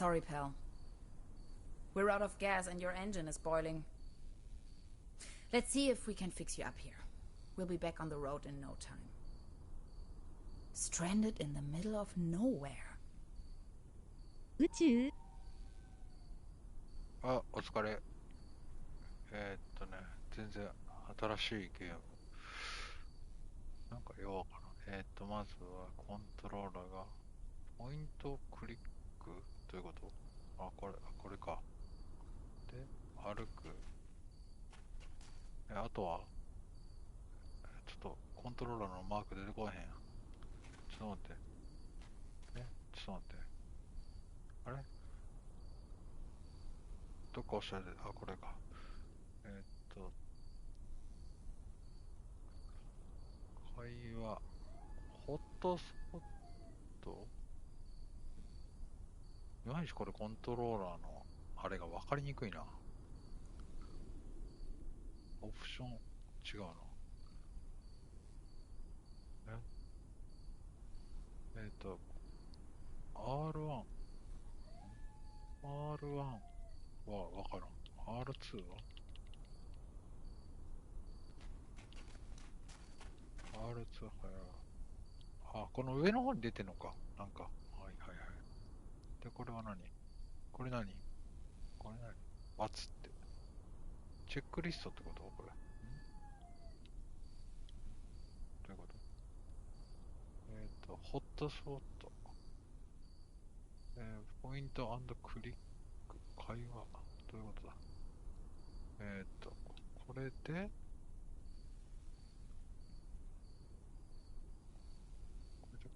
Sorry, pal. We're out of gas and your engine is boiling. Let's see if we can fix you up here. We'll be back on the road in no time. Stranded in the middle of nowhere. 宇宙？あ、お疲れ。全然新しいゲーム。なんかようわからん。まずはコントローラーが、ポイントクリックということ？これか。で、歩く。あとは、ちょっとコントローラーのマーク出てこへんやん。ちょっと待って。ちょっと待って。あれどっかおっしゃるで、これか。会話、ホットスポットいまいちこれコントローラーのあれが分かりにくいな。オプション違うな。R1 は分からん。R2 はR2 はこの上の方に出てんのか。なんか。はいはいはい。で、これは何？これ何？バツって。チェックリストってことこれ。どういうこと？ホットスポット。ポイント&クリック。会話。どういうことだ？これで、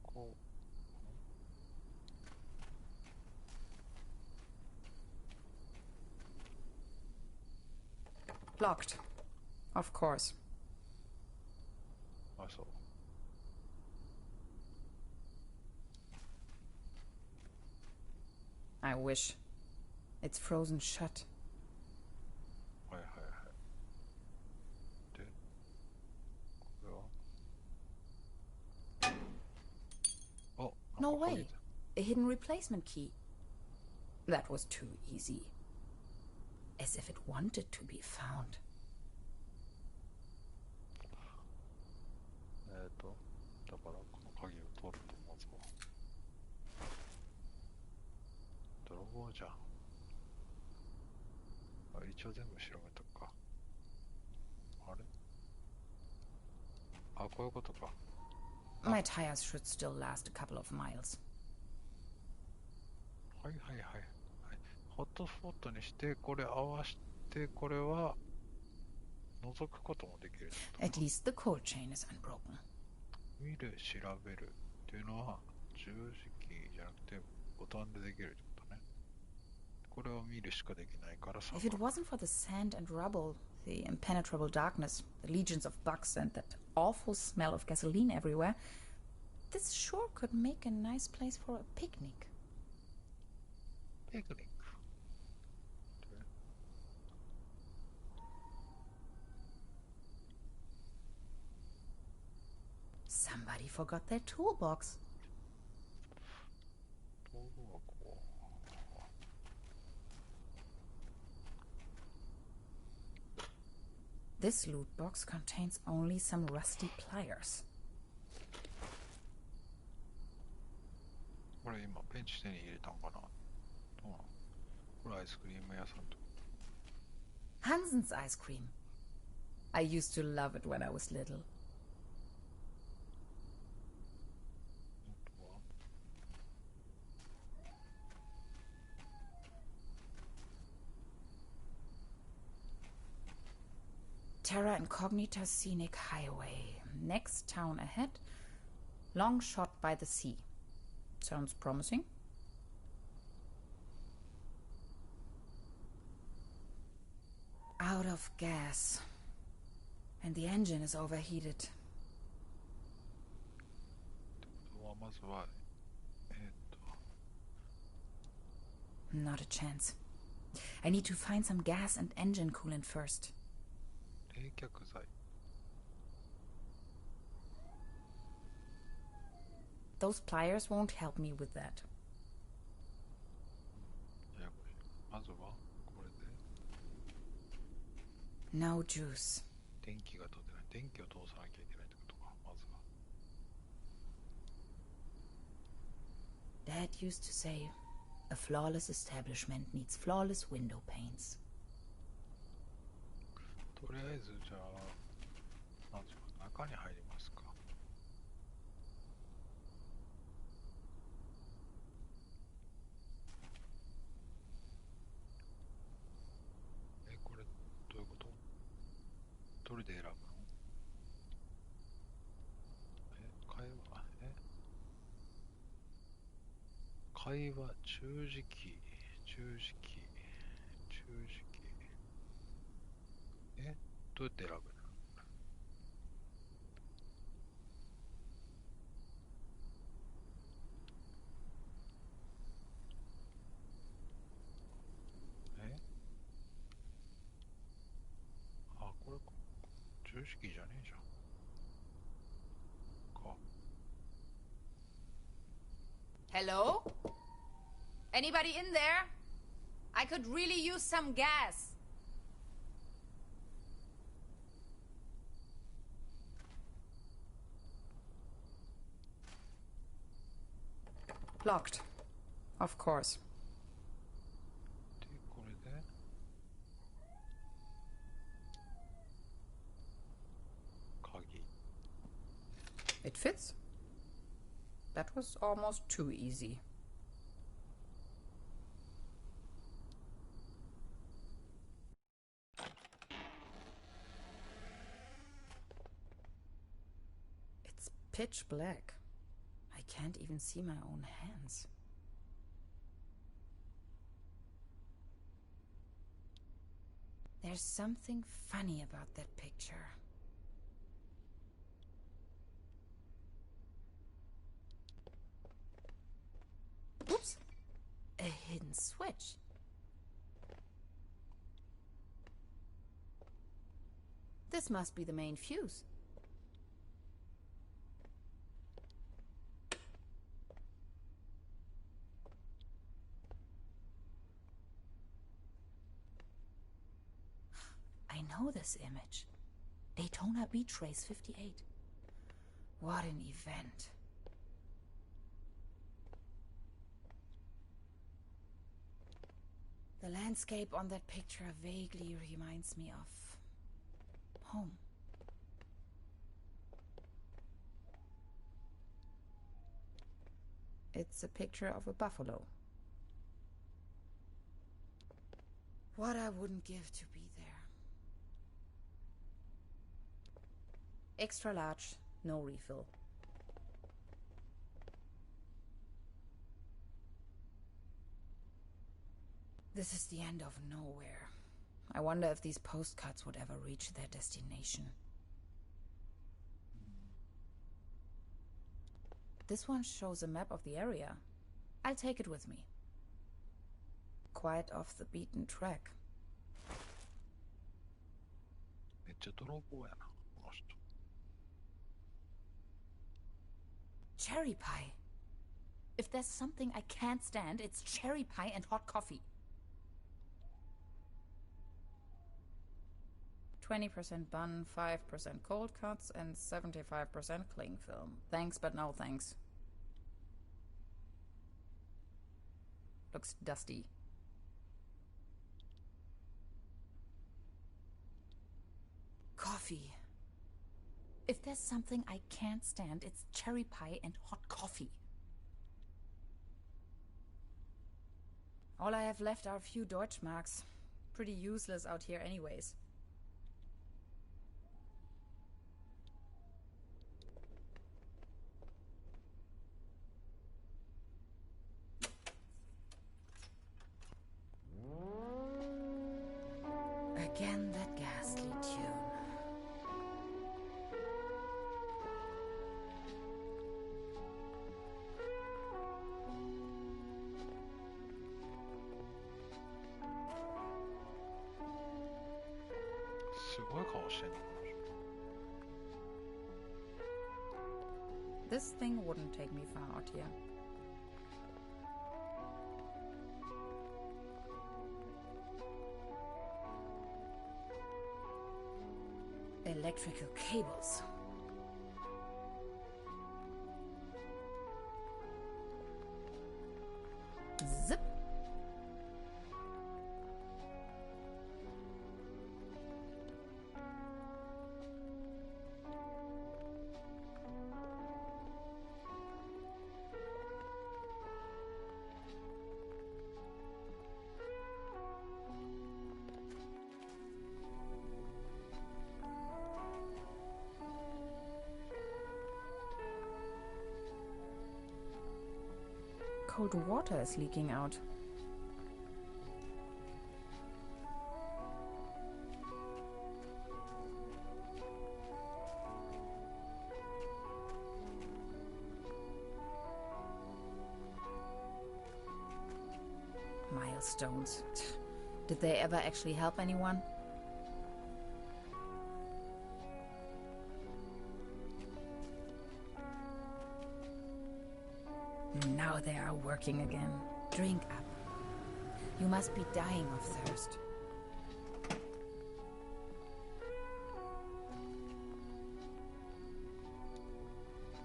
こう。Locked. Of course. そう。I wish. It's frozen shut. はいはいはい。で、これはNo way. A hidden replacement key. That was too easy. As if it wanted to be found. だからこの鍵を取るとまずは泥棒じゃん。一応全部調べたか。あれ？こういうことか。My tires should still last a couple of miles. はいはいはい。ホットスポットにしてこれ合わせてこれは覗くこともできる。At least the cold chain is unbroken. 見る、調べるっていうのは十字キーじゃなくてボタンでできるってことね。これを見るしかできないからさ。If it wasn't for the sand and rubble, the impenetrable darkness, the legions of bugs and that awful smell of gasoline everywhere, this sure could make a nice place for a picnic. Picnic? Somebody forgot their toolbox. This loot box contains only some rusty pliers. これ今ペンチ手に入れたんかな。どうなの？これアイスクリーム屋さんと。Hansen's ice cream. I used to love it when I was little. Terra Incognita Scenic Highway. Next town ahead. Long shot by the sea. Sounds promising. Out of gas. And the engine is overheated. まずはNot a chance. I need to find some gas and engine coolant first. 冷却剤。Those pliers won't help me with that. No juice. 電気が通ってない。電気を通さなきゃいけないってことか、まずは。Dad used to say, a flawless establishment needs flawless window panes. とりあえずじゃあ、なんでしょう、中に入りますか。これどういうこと？どれで選ぶの？会話、中磁気、中磁気、中磁気。どうやって選ぶの？あ、これ、中磁気じゃねえじゃん。か。Hello? Anybody in there? I could really use some gas. Locked. Of course. で、これで、鍵。It fits. That was almost too easy. It's pitch black. I can't even see my own hands. There's something funny about that picture. Oops! A hidden switch. This must be the main fuse. I know this image. Daytona Beach Race 58. What an event. The landscape on that picture vaguely reminds me of home. It's a picture of a buffalo. What I wouldn't give to be there. Extra large, no refill. This is the end of nowhere. I wonder if these postcards would ever reach their destination. This one shows a map of the area. I'll take it with me. Quite off the beaten track. めっちゃ泥棒やな、この人。Cherry pie. If there's something I can't stand, it's cherry pie and hot coffee. 20% bun, 5% cold cuts, and 75% cling film. Thanks, but no thanks. Looks dusty. Coffee. If there's something I can't stand, it's cherry pie and hot coffee. All I have left are a few Deutschmarks. Pretty useless out here anyways. Again, that ghastly tune. This thing wouldn't take me far out here. Electrical cables. Zip. Cold water is leaking out. Milestones. Did they ever actually help anyone? Now they are working again. Drink up. You must be dying of thirst.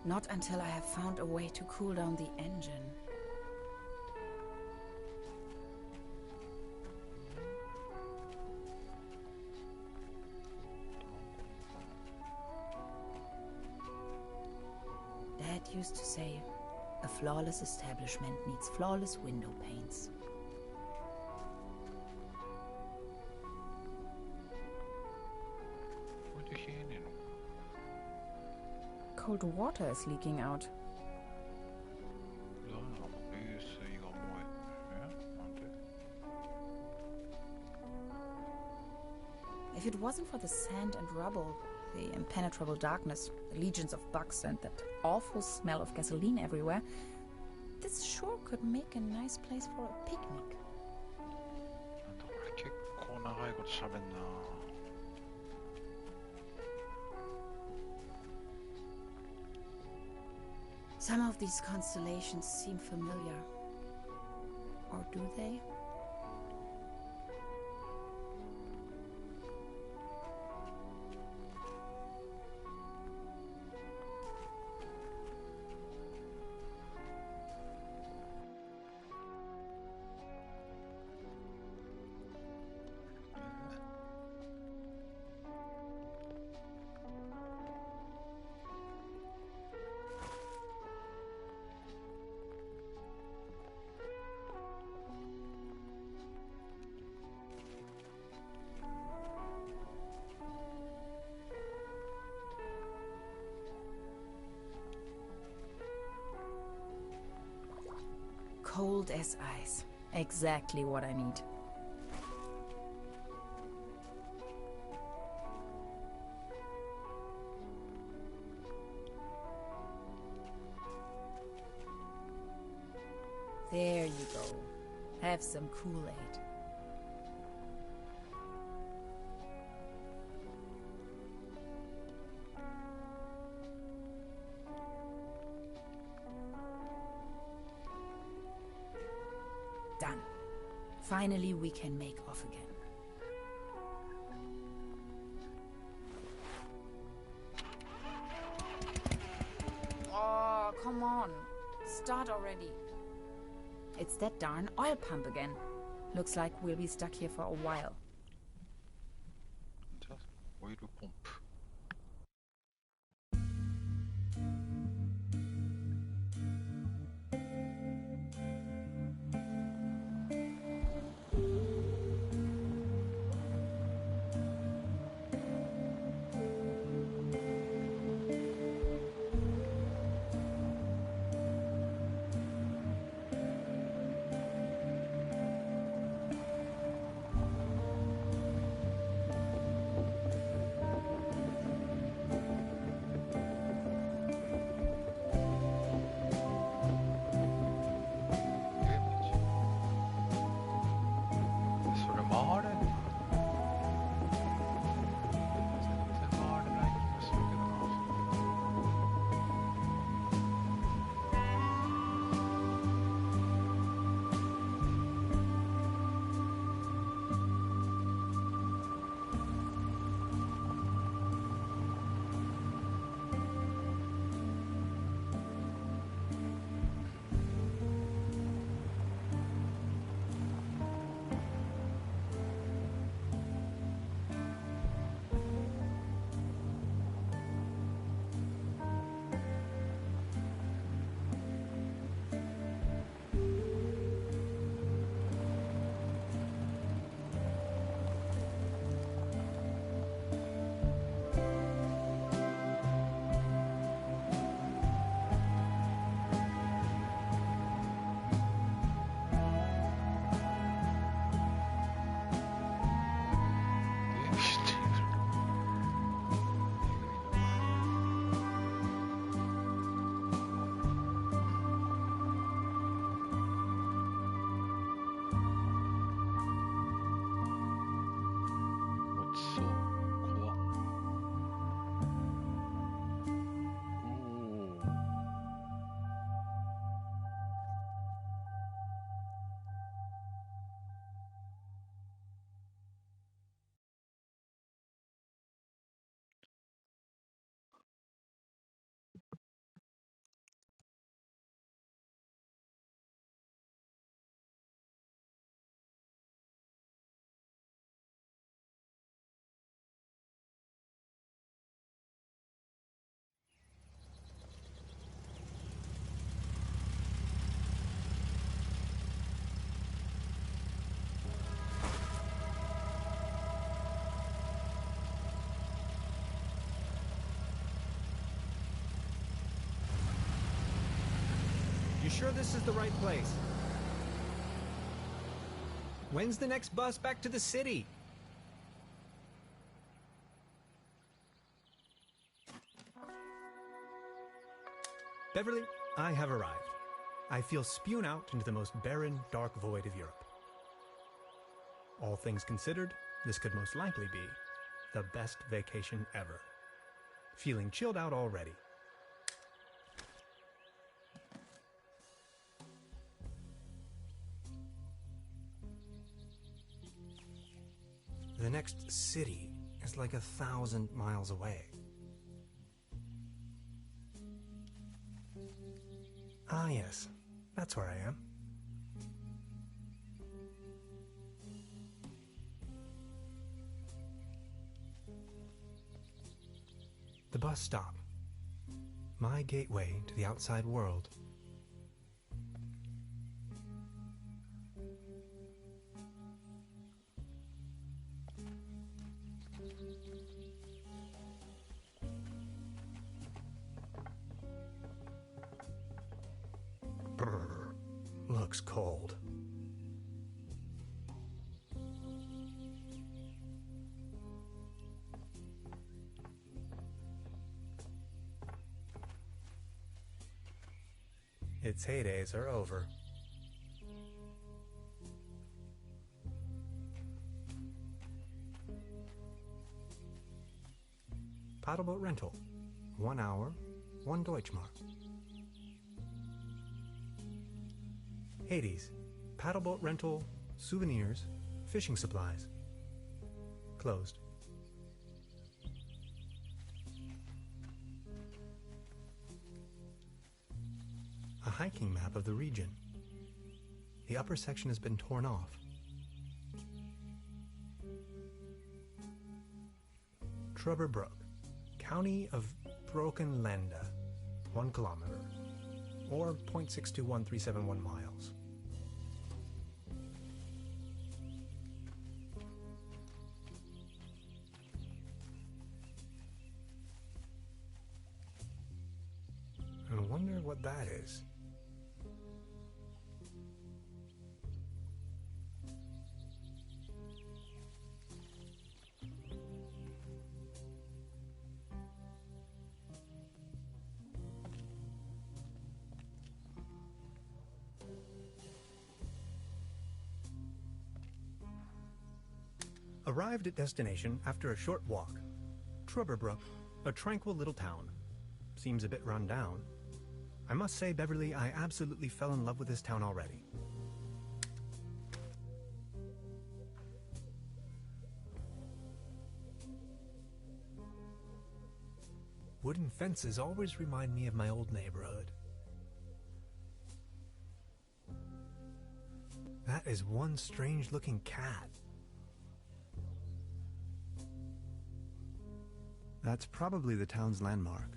Not until I have found a way to cool down the engine. Dad used to say, a flawless establishment needs flawless window panes. Cold water is leaking out. If it wasn't for the sand and rubble, the impenetrable darkness, the legions of bugs, and that awful smell of gasoline everywhere, this sure could make a nice place for a picnic. Some of these constellations seem familiar. Or do they? Cold as ice. Exactly what I need. There you go. Have some Kool-Aid. Done. Finally, we can make off again. Oh, come on. Start already. It's that darn oil pump again. Looks like we'll be stuck here for a while. Just oil pump. sure this is the right place? When's the next bus back to the city? Beverly, I have arrived. I feel spewed out into the most barren, dark void of Europe. All things considered, this could most likely be the best vacation ever. Feeling chilled out already. The next city is like 1,000 miles away. Ah, yes. That's where I am. The bus stop. My gateway to the outside world. Brr, looks cold. Its heydays are over. Paddleboat rental. 1 hour, 1 Deutschmark. Hades. Paddleboat rental, souvenirs, fishing supplies. Closed. A hiking map of the region. The upper section has been torn off. Trubber Brook, County of Brokenlande, 1 kilometer, or 0.621371 miles. I wonder what that is. Arrived at destination after a short walk. Trubberbrook, a tranquil little town. Seems a bit run down. I must say, Beverly, I absolutely fell in love with this town already. Wooden fences always remind me of my old neighborhood. That is one strange-looking cat. That's probably the town's landmark.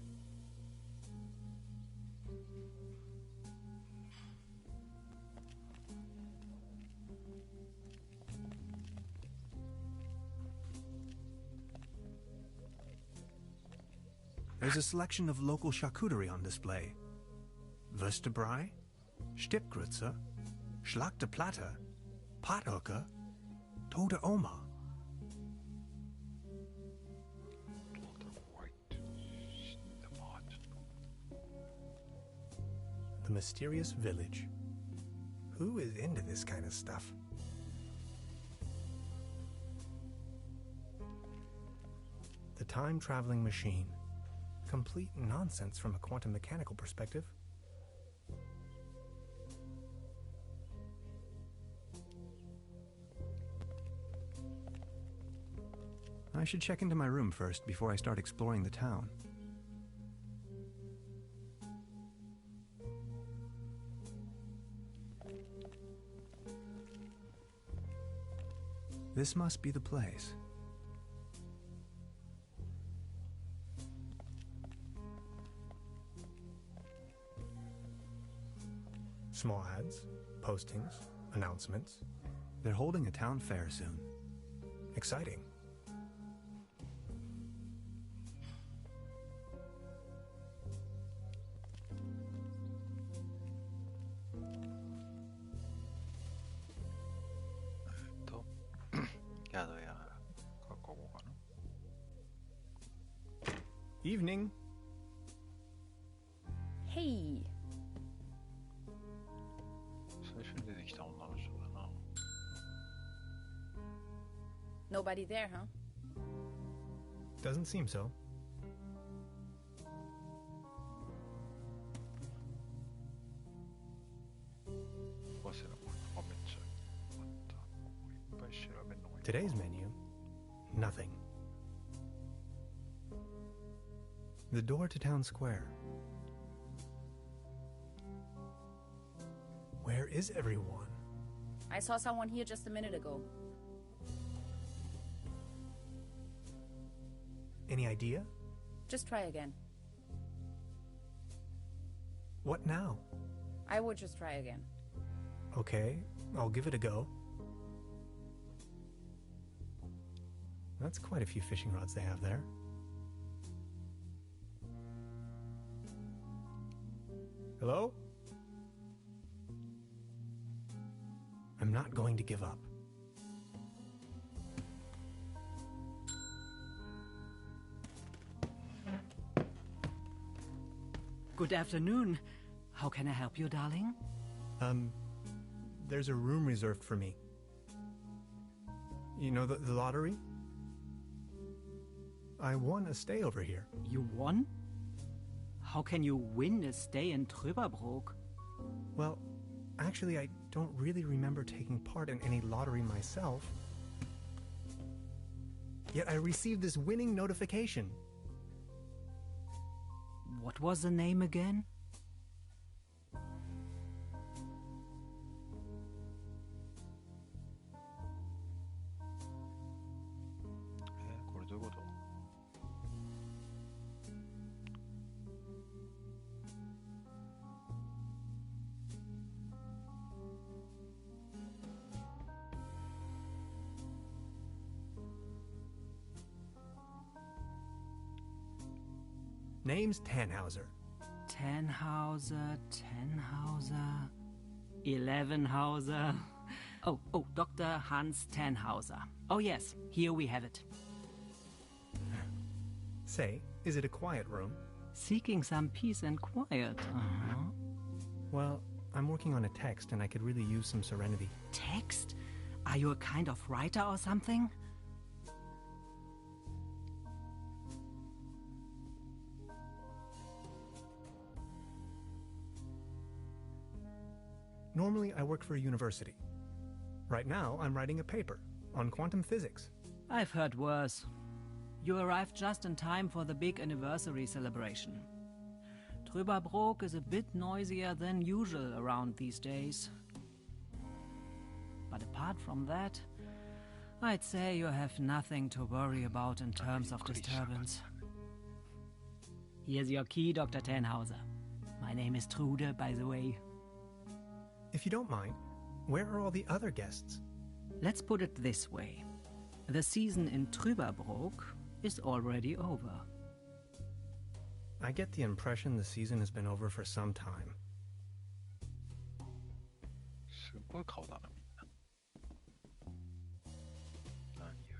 There's a selection of local charcuterie on display. Würstebrei, Stippgrütze, Schlagte Platte, Pothoeke, Tote Oma. The mysterious village. Who is into this kind of stuff? The time-traveling machine. Complete nonsense from a quantum mechanical perspective. I should check into my room first before I start exploring the town. This must be the place. Small ads, postings, announcements. They're holding a town fair soon. Exciting. Evening. Hey. 最初に出てきた女の人だな。Nobody there, huh? Doesn't seem so. わせなこれ。あ、めっちゃあった。ここいっぱい調べるのがいい。 Today's menu, nothing. The door to town square. Where is everyone? I saw someone here just a minute ago. Any idea? Just try again. What now? I would just try again. Okay, I'll give it a go. That's quite a few fishing rods they have there. Hello? I'm not going to give up. Good afternoon. How can I help you, darling? There's a room reserved for me. You know the lottery? I won a stay over here. You won? How can you win a stay in Trüberbrook? Well, actually, I don't really remember taking part in any lottery myself. Yet I received this winning notification. What was the name again? これどういうこと？ Name's Tannhauser. Tannhauser, 11hauser. Oh, Dr. Hans Tannhauser. Oh yes, here we have it. Say, is it a quiet room? Seeking some peace and quiet. Well, I'm working on a text and I could really use some serenity. Text? Are you a kind of writer or something? Normally, I work for a university. Right now, I'm writing a paper on quantum physics. I've heard worse. You arrived just in time for the big anniversary celebration. Trüberbrook is a bit noisier than usual around these days. But apart from that, I'd say you have nothing to worry about in terms of disturbance. Here's your key, Dr. Tannhauser. My name is Trude, by the way. If you don't mind, where are all the other guests? Let's put it this way. The season in Trüberbrook is already over. I get the impression the season has been over for some time. すごい顔だな、みんな。何言う。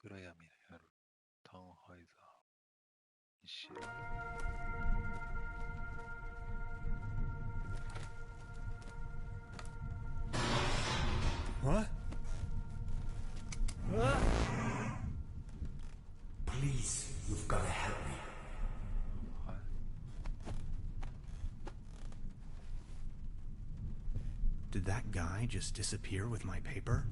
暗闇の夜、タンハイザー、西へ。What? Please, you've got to help me. Did that guy just disappear with my paper?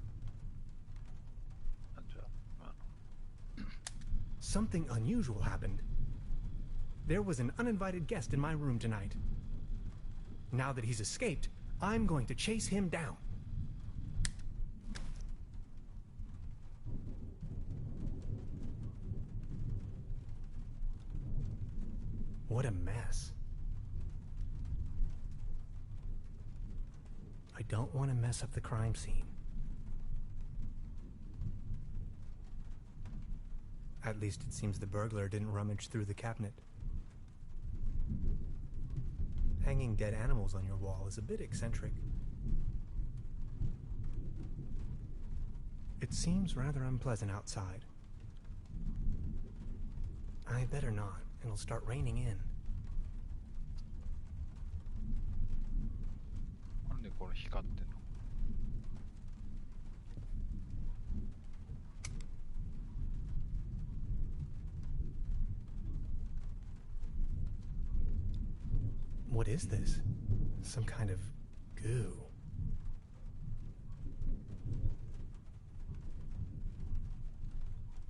Something unusual happened. There was an uninvited guest in my room tonight. Now that he's escaped, I'm going to chase him down. What a mess. I don't want to mess up the crime scene. At least it seems the burglar didn't rummage through the cabinet. hanging dead animals on your wall is a bit eccentric. It seems rather unpleasant outside. I better not. It'll start raining in. なんでこれ光ってんの? What is this? Some kind of goo.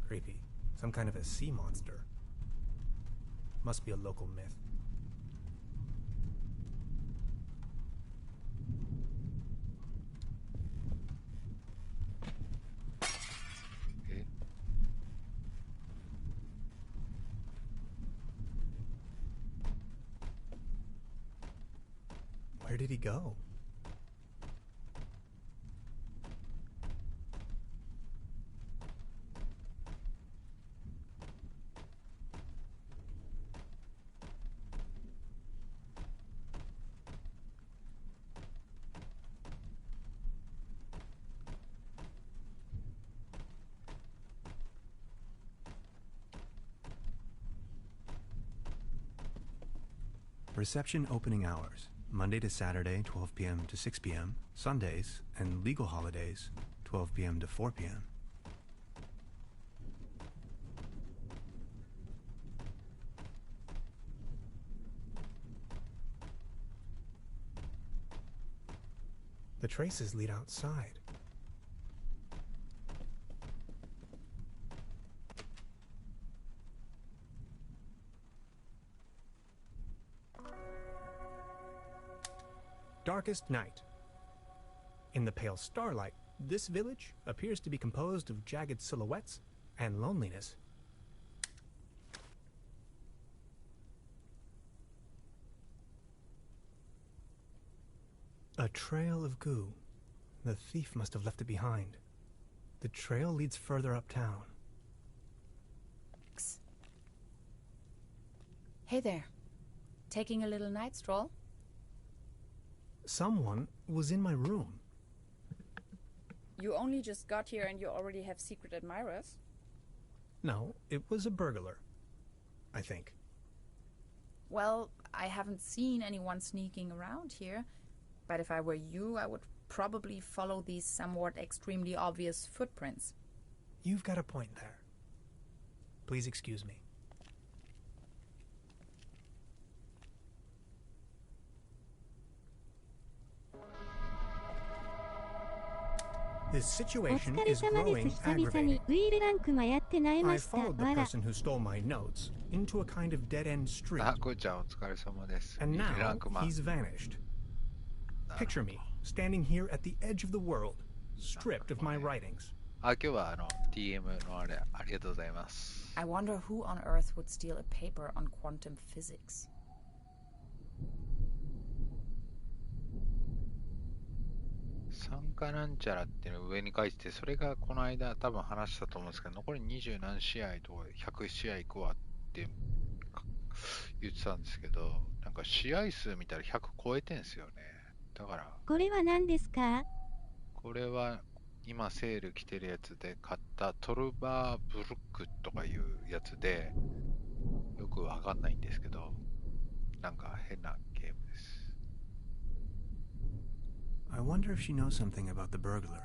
Creepy. Some kind of a sea monster. Must be a local myth. Where did he go? Reception opening hours. Monday to Saturday, 12 p.m. to 6 p.m. Sundays and legal holidays, 12 p.m. to 4 p.m. The traces lead outside. Darkest night. In the pale starlight, this village appears to be composed of jagged silhouettes and loneliness. A trail of goo. The thief must have left it behind. The trail leads further uptown. Hey there. Taking a little night stroll? Someone was in my room. You only just got here and you already have secret admirers? No, it was a burglar, I think. Well, I haven't seen anyone sneaking around here, but if I were you, I would probably follow these somewhat extremely obvious footprints. You've got a point there. Please excuse me. This situation is growing aggravating. I followed the person who stole my notes into a kind of dead-end street. こいちゃんお疲れ様です。 And リラ now ンクマン。 he's vanished. Picture me standing here at the edge of the world, stripped of my writings. 今日はDM のあれありがとうございます。 I wonder who on earth would steal a paper on quantum physics. 参加なんちゃらっていうのを上に書いてて、それがこの間多分話したと思うんですけど、残り20何試合と100試合いくわって言ってたんですけど、なんか試合数見たら100超えてんすよね。だからこれは何ですか？これは今セール来てるやつで買ったトルバーブルックとかいうやつで、よくわかんないんですけど、なんか変なゲームです。I wonder if she knows something about the burglar.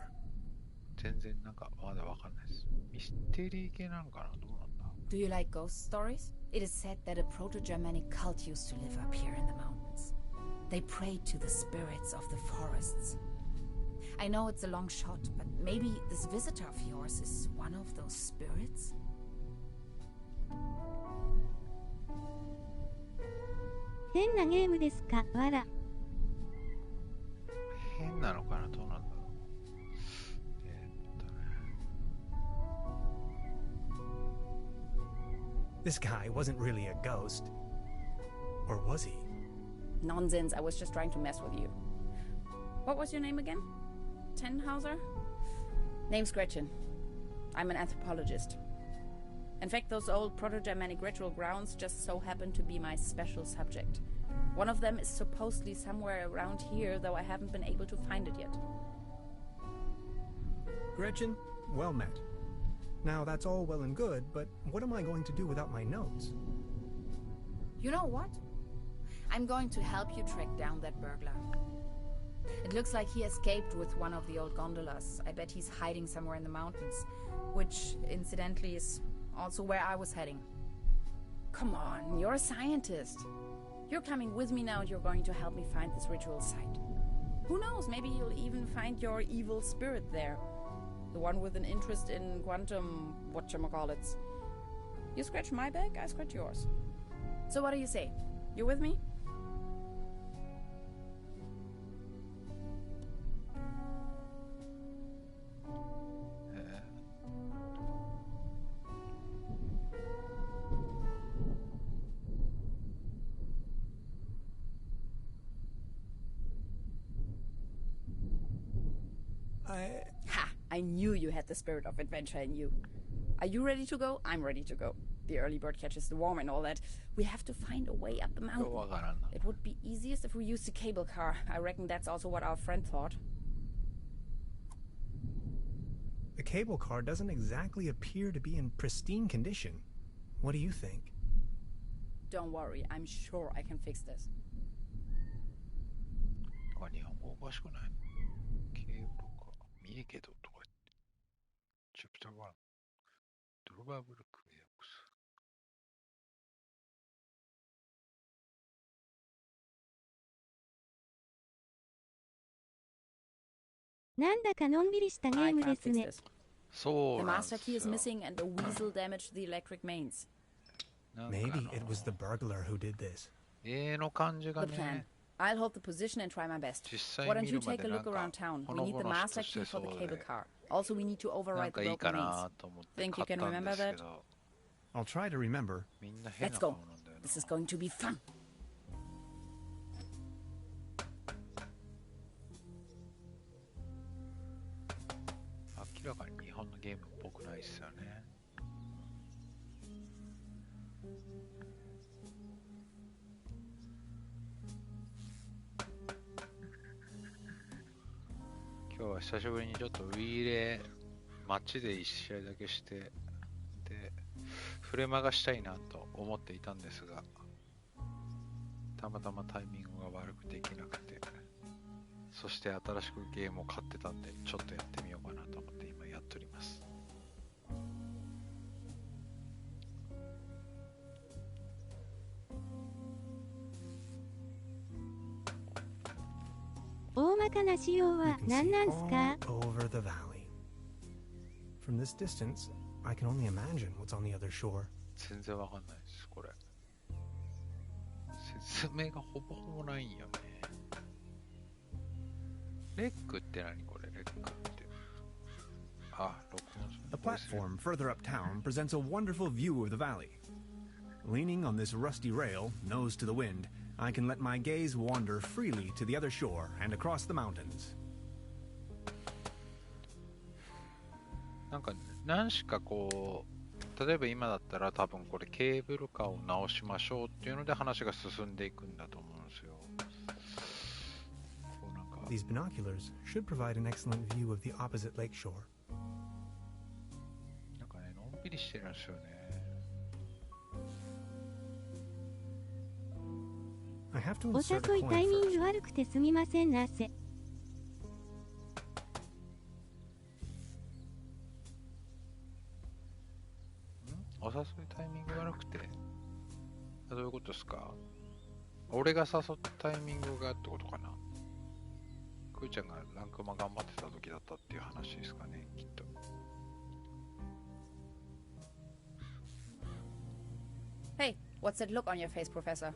全然なんかまだわかんないです。ミステリー系なのかな、どうなんだ。 Do you like ghost stories? It is said that a proto-Germanic cult used to live up here in the mountains. They prayed to the spirits of the forests. I know it's a long shot, but maybe this visitor of yours is one of those spirits? 変なゲームですか？わら。変なのかな、どうなんだろう。This guy wasn't really a ghost. Or was he? Nonsense, I was just trying to mess with you. What was your name again? Tenhauser? Name's Gretchen. I'm an anthropologist. In fact, those old proto-Germanic ritual grounds just so happen to be my special subject. One of them is supposedly somewhere around here, though I haven't been able to find it yet. Gretchen, well met. Now that's all well and good, but what am I going to do without my notes? You know what? I'm going to help you track down that burglar. It looks like he escaped with one of the old gondolas. I bet he's hiding somewhere in the mountains, which, incidentally, is also where I was heading. Come on, you're a scientist. You're coming with me now and you're going to help me find this ritual site. Who knows, maybe you'll even find your evil spirit there. The one with an interest in quantum whatchamacallits. You scratch my back, I scratch yours. So what do you say? You with me? Ha! I knew you had the spirit of adventure in you. Are you ready to go? I'm ready to go. The early bird catches the worm and all that. We have to find a way up the mountain. It would be easiest if we used a cable car. I reckon that's also what our friend thought. The cable car doesn't exactly appear to be in pristine condition. What do you think? Don't worry, I'm sure I can fix this. 日本語おかしくない？ケーブルか見えけどとか言って。チャプター1トルバーブルック初見プレイ。なんだかのんびりしたゲームですね。そうなんです The master key is missing and the weasel damaged the electric mains. Maybe it was the burglar who did this. の感じが The plan. ね。 I'll hold the position and try my best. 実際 Why don't 見 you るま take で a なん look か around town? ほ We の need ぼ the のし master として key for そ the う cable で car. Also, we need to な override んか the いい broken か mains. なと思って Think 買 you っ can たん remember ですけ that? ど、 I'll try to remember. みんな変 Let's な顔 go. なんだよな。 This is going to be fun. 明らかに日本のゲームっぽくないっすよね。今日は久しぶりにちょっとウィーレ街で1試合だけして、でフレマがしたいなと思っていたんですが、たまたまタイミングが悪くできなくて、そして新しくゲームを買ってたんで、ちょっとやってみようかなと思って今やっております。大まかな仕様 You は can 何 see なんすか？ all over the valley. From this distance, I can only imagine what's on the other shore. 全然わかんないです、これ。説明がほぼほぼないんよね。レックって何これ、レックって。あ、録音する。 The platform further uptown presents a wonderful view of the valley. Leaning on this rusty rail, nose to the wind, I can let my gaze wander freely to the other shore and across the mountains. なんか何しかこう、例えば今だったら多分これケーブルカーを直しましょうっていうので話が進んでいくんだと思うんですよ。こうなんか These binoculars should provide an excellent view of the opposite lake shore. なんかね、のんびりしてるんですよね。I have to お insert 誘 a いタイ coin ミン first. グ悪くてすみませんなせ。お誘いタイミング悪くて、どういうことですか？俺が誘ったタイミングがってことかな。くーちゃんがランクマ頑張ってた時だったっていう話ですかね、きっと。Hey, what's that look on your face, Professor?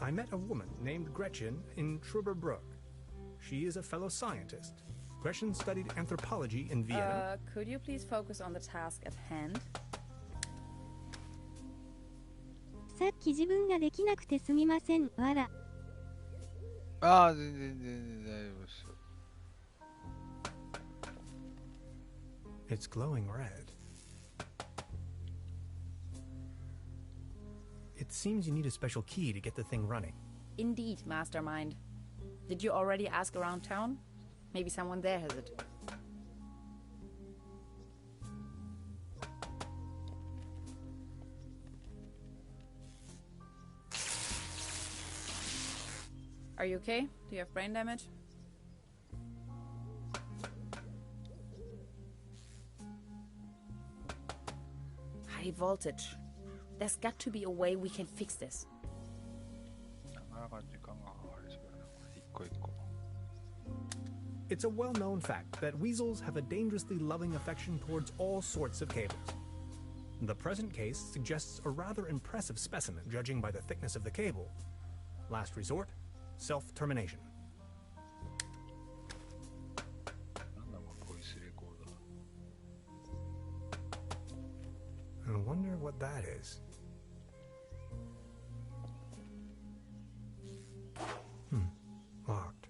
I met a woman named Gretchen in Trüberbrook. She is a fellow scientist. Gretchen studied anthropology in Vienna. Could you please focus on the task at hand? さっき自分ができなくてすみませんわら。ああ、全然大丈夫です。It's glowing red. It seems you need a special key to get the thing running. Indeed, Mastermind. Did you already ask around town? Maybe someone there has it. Are you okay? Do you have brain damage? High voltage. There's got to be a way we can fix this. なかなか時間がかかりそうだな。一個一個。It's a well-known fact that weasels have a dangerously loving affection towards all sorts of cables. The present case suggests a rather impressive specimen, judging by the thickness of the cable. Last resort, self-termination. なんだこのボイスレコーダー。 I wonder what that is. Locked.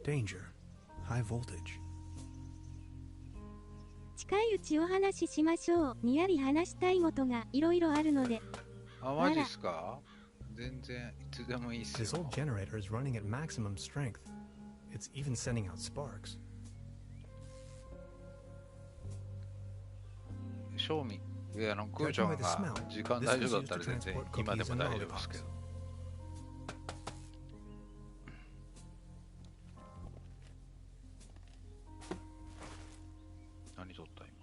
Danger. High voltage. 近いうちお話ししましょう。にやり話したいことがいろいろあるので。あ、マジっすか？全然いつでもいいっす This よ。 old generator is running at maximum strength. It's even sending out sparks. 賞味。いや、クーちゃんが時間大丈夫だったら全然今でも大丈夫ですけど。何取った今。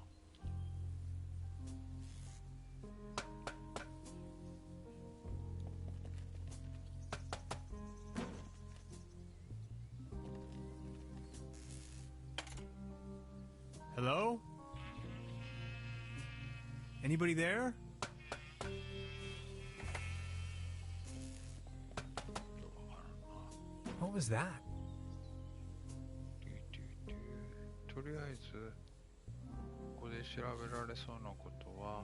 Hello? Anybody there? What was that? とりあえずここで調べられそうなことは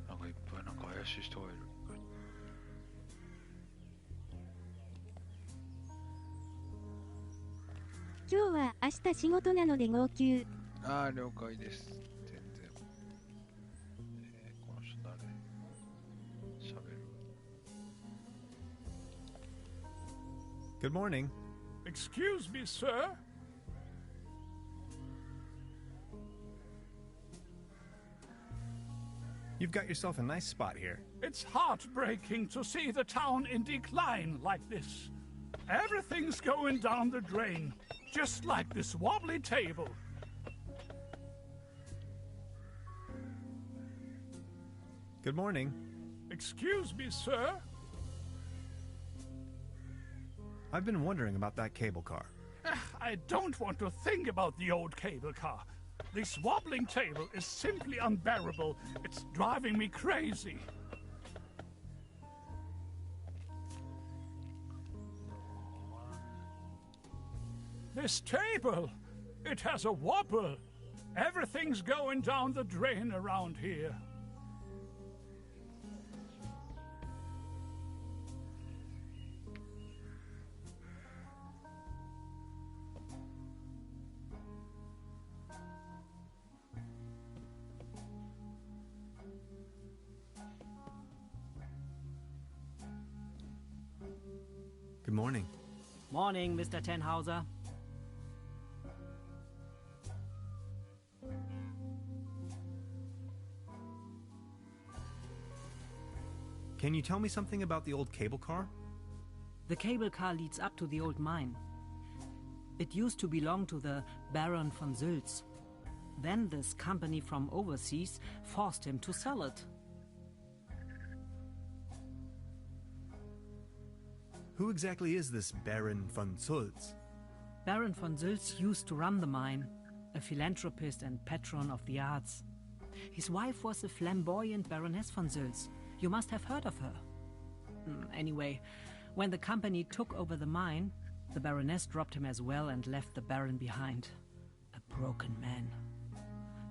なんかいっぱいなんか怪しい人がいる。今日は明日仕事なので号泣。ああ、了解です。全然。この人誰？喋る。Good morning. Excuse me, sir. You've got yourself a nice spot here. It's heartbreaking to see the town in decline like this. Everything's going down the drain, just like this wobbly table. Good morning. Excuse me, sir. I've been wondering about that cable car. I don't want to think about the old cable car. This wobbling table is simply unbearable. It's driving me crazy. This table, it has a wobble. Everything's going down the drain around here. Good morning. Morning, Mr. Tenhauser. Can you tell me something about the old cable car? The cable car leads up to the old mine. It used to belong to the Baron von Sülz. Then this company from overseas forced him to sell it. Who exactly is this Baron von Sülz? Baron von Sülz used to run the mine. a philanthropist and patron of the arts. His wife was the flamboyant Baroness von Sülz. You must have heard of her. Anyway, when the company took over the mine, the Baroness dropped him as well and left the Baron behind. A broken man.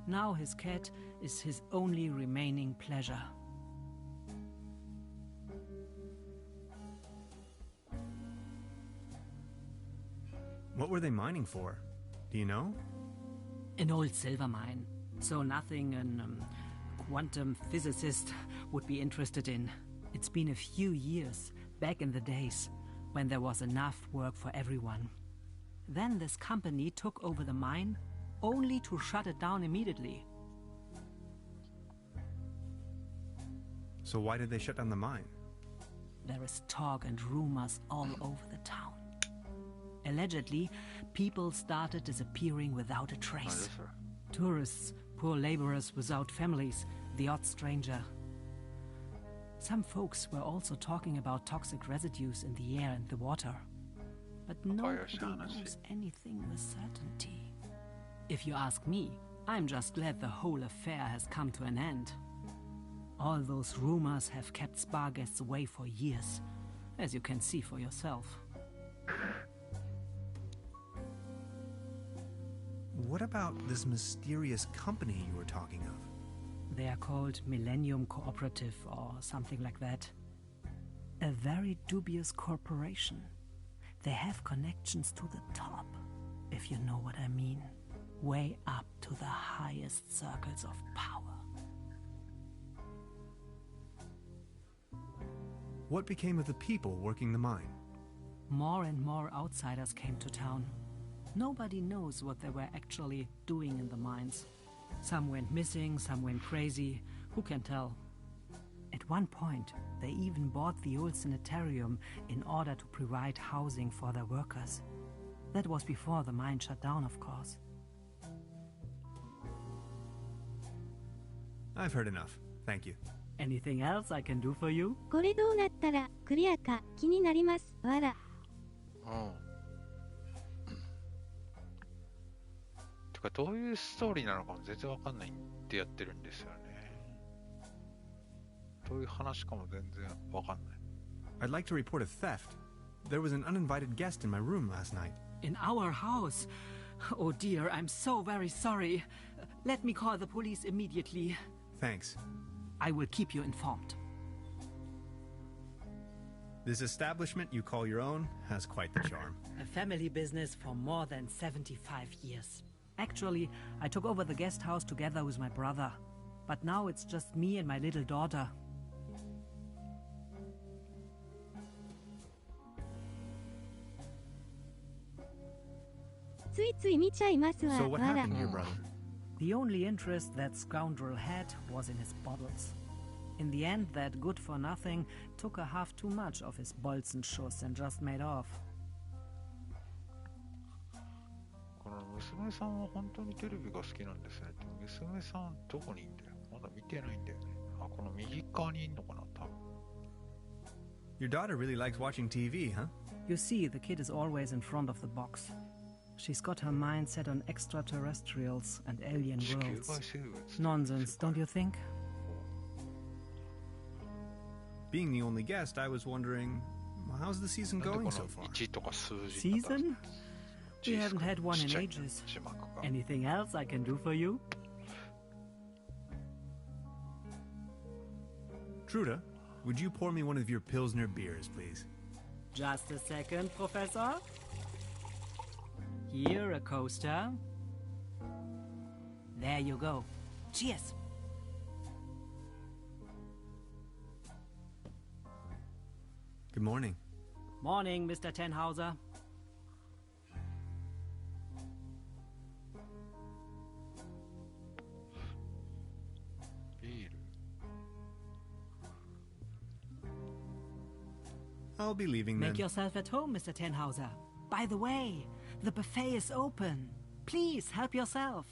Now his cat is his only remaining pleasure. What were they mining for? Do you know? An old silver mine. So nothing an quantum physicist would be interested in. It's been a few years, back in the days, when there was enough work for everyone. Then this company took over the mine, only to shut it down immediately. So why did they shut down the mine? There is talk and rumors all over the town. Allegedly, people started disappearing without a trace. Tourists, poor laborers without families, the odd stranger. Some folks were also talking about toxic residues in the air and the water. But nobody knows anything with certainty. If you ask me, I'm just glad the whole affair has come to an end. All those rumors have kept spa guests away for years, as you can see for yourself. What about this mysterious company you were talking of? They are called Millennium Cooperative or something like that. A very dubious corporation. They have connections to the top, if you know what I mean. Way up to the highest circles of power. What became of the people working the mine? More and more outsiders came to town. Nobody knows what they were actually doing in the mines. Some went missing, some went crazy. Who can tell? At one point, they even bought the old sanitarium in order to provide housing for their workers. That was before the mine shut down, of course. I've heard enough. Thank you. Anything else I can do for you? これどうなったらクリアか気になります。わら。てかどういうストーリーなのかも全然わかんないってやってるんですよね。どういう話かも全然わかんない。I'd like to report a theft. There was an uninvited guest in my room last night. In our house? Oh dear, I'm so very sorry. Let me call the police immediately. Thanks. I will keep you informed. This establishment you call your own has quite the charm. A family business for more than 75 years. Actually, I took over the guest house together with my brother. But now it's just me and my little daughter. So what happened to your brother? The only interest that scoundrel had was in his bottles. In the end, that good-for-nothing took a half too much of his Bolzenschuss and just made off. この娘さんは本当にテレビが好きなんですね。娘さんどこにいんだよ。まだ見てないんだよね。あ、この右側にいんのかな、多分。Your daughter really likes watching TV, huh? You see, the kid is always in front of the box. She's got her mind set on extraterrestrials and alien worlds. Nonsense, don't you think? Being the only guest, I was wondering, how's the season going so far? Season? We haven't had one in ages. Anything else I can do for you? Truda, would you pour me one of your Pilsner beers, please? Just a second, Professor. Here, a coaster. There you go. Cheers. Good morning. Morning, Mr. Tenhauser. I'll be leaving then. Make yourself at home, Mr. Tenhauser. By the way, the buffet is open. Please help yourself.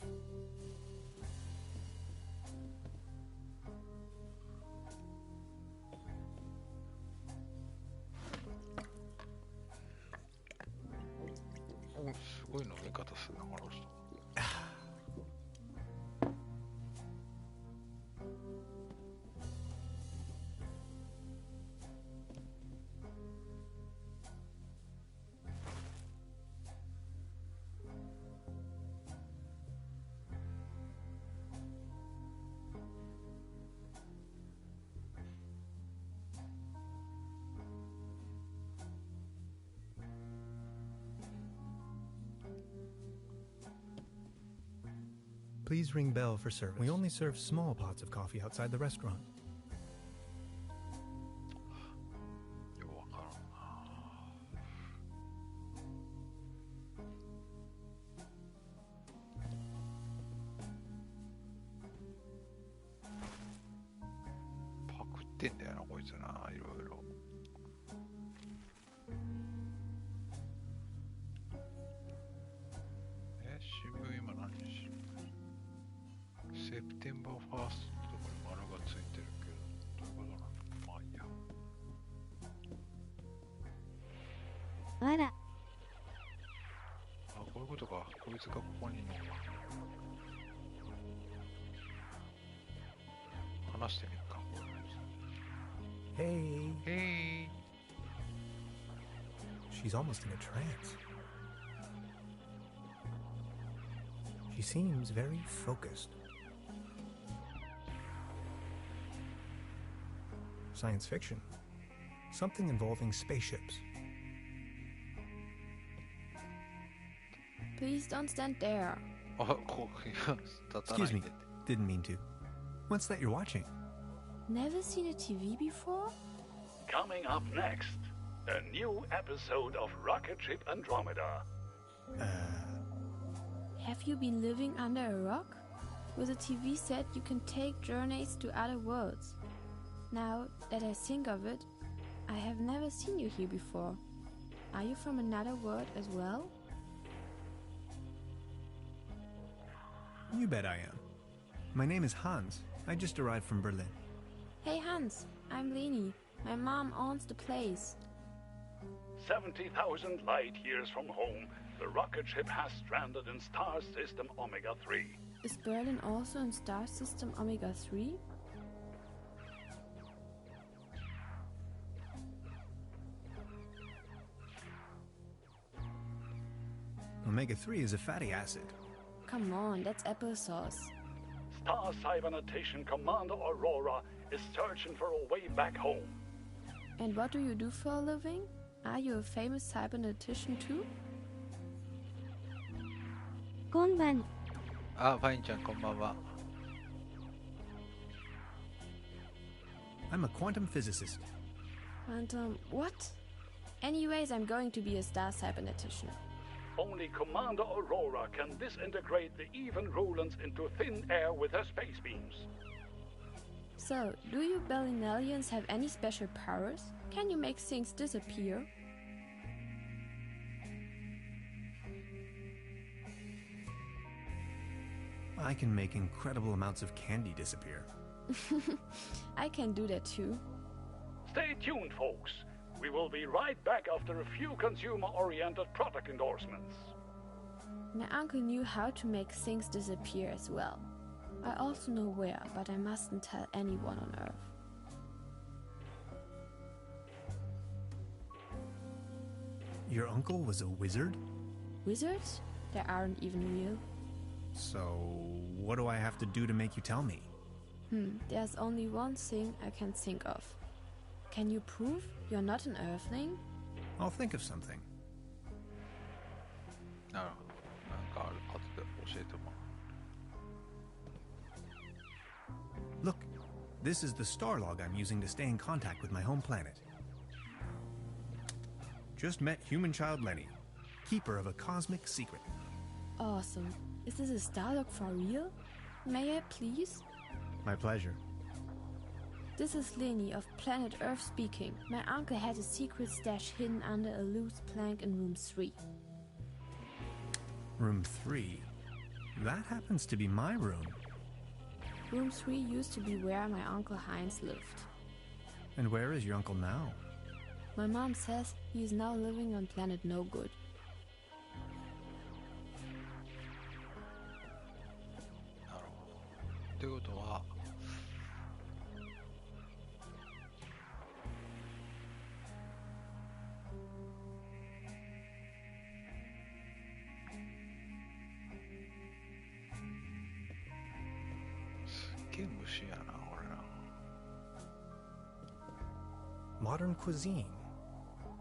Please ring bell for service. We only serve small pots of coffee outside the restaurant. よくわからんな。パクってんだよなこいつな、いろいろ。新聞今何日？セプテンバーファーストとかに丸がついてるけど、どういうことなの？まあいいや。あら、あ、こういうことか。こいつがここにいるのか。話してみるか。Hey. Hey. She's almost in a trance. She seems very focused. Science fiction. Something involving spaceships. Please don't stand there. あ、こう、立たない Excuse で me. って。 Didn't mean to. What's that you're watching? Never seen a TV before? Coming up next, a new episode of Rocket Ship Andromeda. Have you been living under a rock? With a TV set, you can take journeys to other worlds. Now that I think of it, I have never seen you here before. Are you from another world as well? You bet I am. My name is Hans. I just arrived from Berlin. Hey Hans, I'm Leni. My mom owns the place. 70,000 light years from home, the rocket ship has stranded in star system Omega 3. Is Berlin also in star system Omega 3? Omega-3 is a fatty acid. Come on, that's applesauce. Star Cybernetation Commander Aurora is searching for a way back home. And what do you do for a living? Are you a famous cybernetician too? こんばん。あ、ファインちゃんこんばんは。I'm a quantum physicist. Quantum, what? Anyways, I'm going to be a star cybernetician. Only Commander Aurora can disintegrate the even Rulans into thin air with her space beams. So, do you Berlinalians have any special powers? Can you make things disappear? I can make incredible amounts of candy disappear. I can do that too. Stay tuned, folks. We will be right back after a few consumer-oriented product endorsements. My uncle knew how to make things disappear as well. I also know where, but I mustn't tell anyone on Earth. Your uncle was a wizard? Wizards? They aren't even real. So, what do I have to do to make you tell me? There's only one thing I can think of. Can you prove you're not an Earthling? I'll think of something. なるほど。なんかある後で教えてもらう。 Look, this is the star log I'm using to stay in contact with my home planet. Just met human child Lenny, keeper of a cosmic secret. Awesome. Is this a Starlock for real? May I please? My pleasure. This is Leni of planet Earth speaking. My uncle had a secret stash hidden under a loose plank in room 3. Room 3? That happens to be my room. Room 3 used to be where my uncle Heinz lived. And where is your uncle now? My mom says he is now living on planet No Good. なるほど。ということは、すっげえ虫やな、俺ら。Modern cuisine.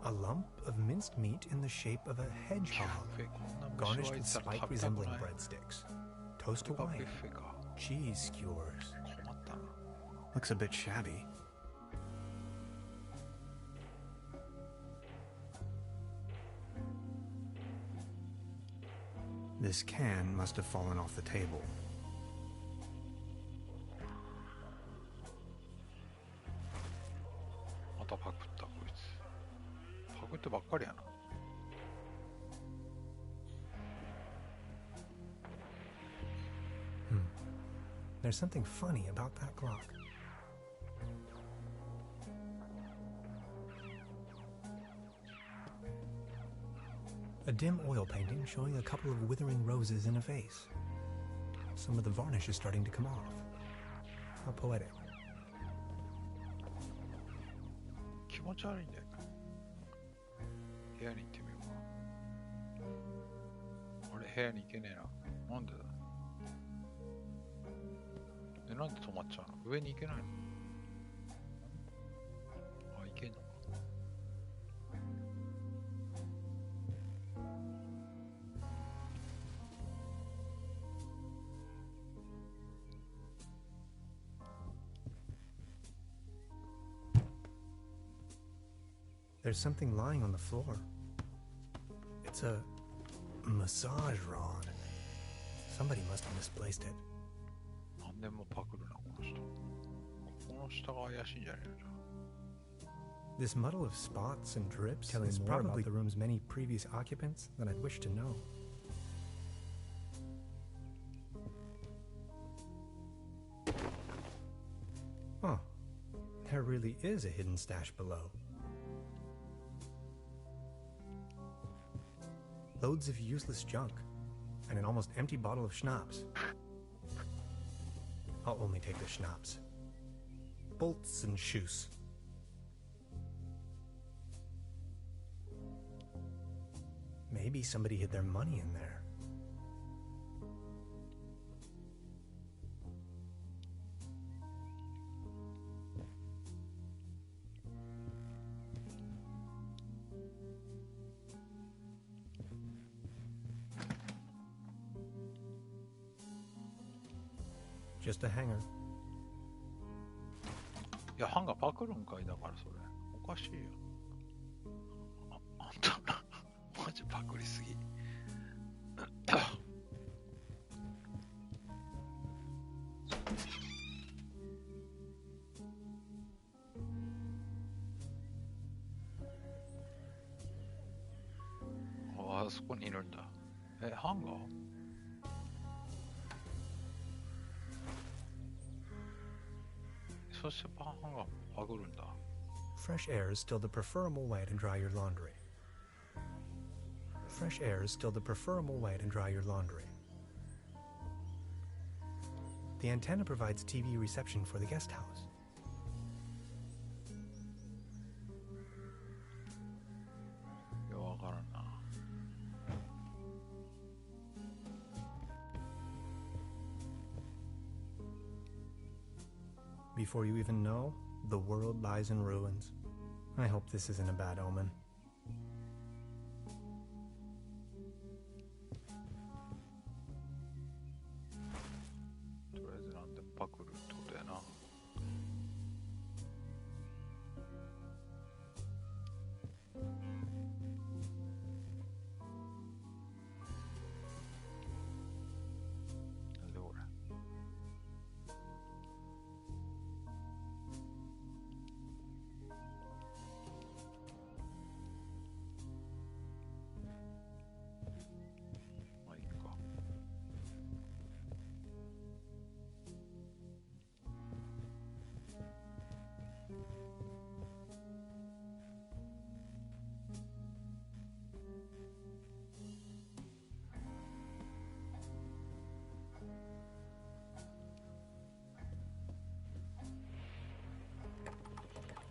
A lump of minced meat in the shape of a hedgehog, こんな虫 garnished はい with たら spike 食べたく resembling ない。 breadsticks, toast to wine, cheese skewers. Looks a bit shabby. This can must have fallen off the table. There's something funny about that clock. A dim oil painting showing a couple of withering roses in a vase. Some of the varnish is starting to come off. How poetic. 気持ち悪いんだよ。部屋に行ってみようか。あれ、部屋に行けねえな。なんでだ。なんで止まっちゃうの？上に行けないの？あ、行けんのか。There's something lying on the floor. It's a massage rod. Somebody must have misplaced it. 何年もパクるな、この人。この下が怪しいんじゃねえのじゃ。This muddle of spots and drips telling more about the room's many previous occupants than I'd wish to know. Huh. There really is a hidden stash below. Loads of useless junk, and an almost empty bottle of schnapps. I'll only take the schnapps. Bolts and shoes. Maybe somebody hid their money in there. Just a hanger. いや、ハンガーパクるんかいだからそれ。おかしいよ。あんた、マジパクりすぎ。あそこにいるんだ。え、ハンガー？そしてパンがパグるんだ。Fresh air is still the preferable way to dry your laundry. Fresh air is still the preferable way to dry your laundry. The antenna provides TV reception for the guest house. Before you even know, the world lies in ruins. I hope this isn't a bad omen.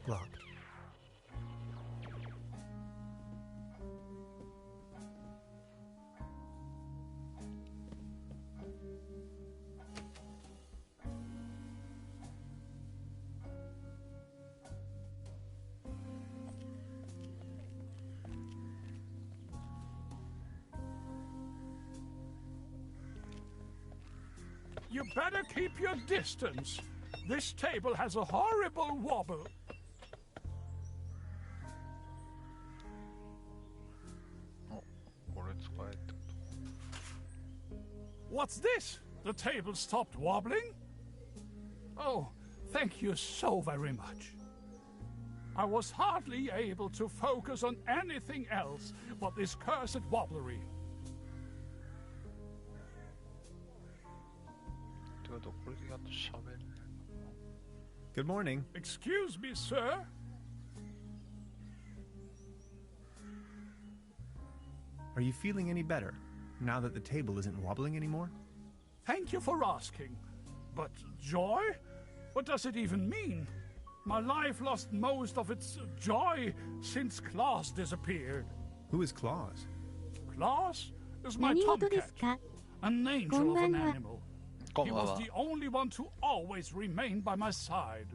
Locked. You better keep your distance. This table has a horrible wobble. What's this? The table stopped wobbling? Oh, thank you so very much. I was hardly able to focus on anything else but this cursed wobblery. Good morning. Excuse me, sir. Are you feeling any better now that the table isn't wobbling anymore? Thank you for asking. But joy? What does it even mean? My life lost most of its joy since Claus disappeared. Who is Claus? Claus is my 何事です tomcat, か？ an angel of an こんばんは。 animal. He was the only one to always remain by my side.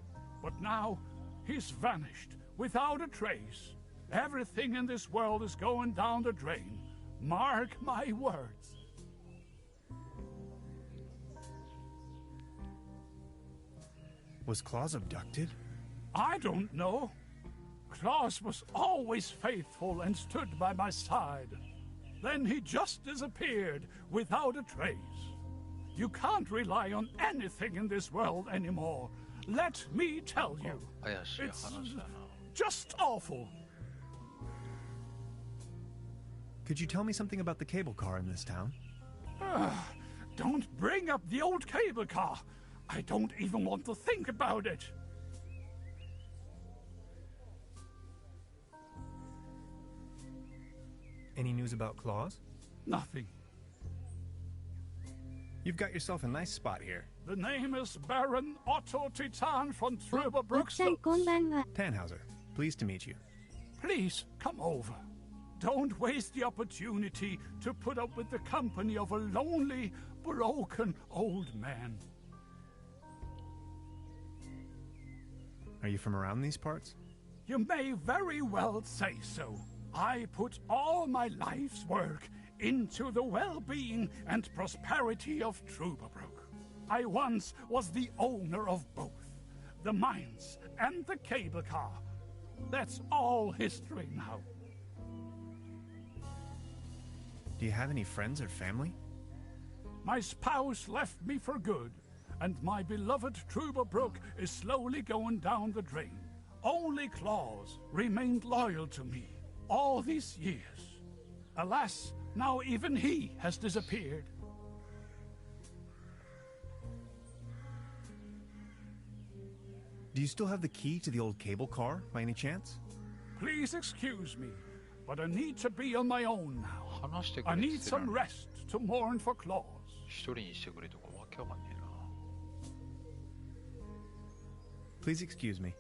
But now, he's vanished, without a trace. Everything in this world is going down the drain. Mark my words. Was Claus abducted? I don't know. Claus was always faithful and stood by my side. Then he just disappeared without a trace. You can't rely on anything in this world anymore. Let me tell you. It's just awful. Could you tell me something about the cable car in this town? Don't bring up the old cable car. I don't even want to think about it. Any news about Claus? Nothing. You've got yourself a nice spot here. The name is Baron Otto Titan von おっ Trüberbrook. さんこんばんは。 Tannhauser, pleased to meet you. Please come over. Don't waste the opportunity to put up with the company of a lonely, broken old man. Are you from around these parts? You may very well say so. I put all my life's work into the well-being and prosperity of Trüberbrook. I once was the owner of both, the mines and the cable car. That's all history now. Do you have any friends or family? My spouse left me for good, and my beloved Trüberbrook is slowly going down the drain. Only Claus remained loyal to me all these years. Alas, now even he has disappeared. Do you still have the key to the old cable car, by any chance? Please excuse me, but I need to be on my own now. 話してく I れって need 言ってた some のに rest to mourn for Claus. 一人にしてくれとかわけわかんねえな。 Please excuse me.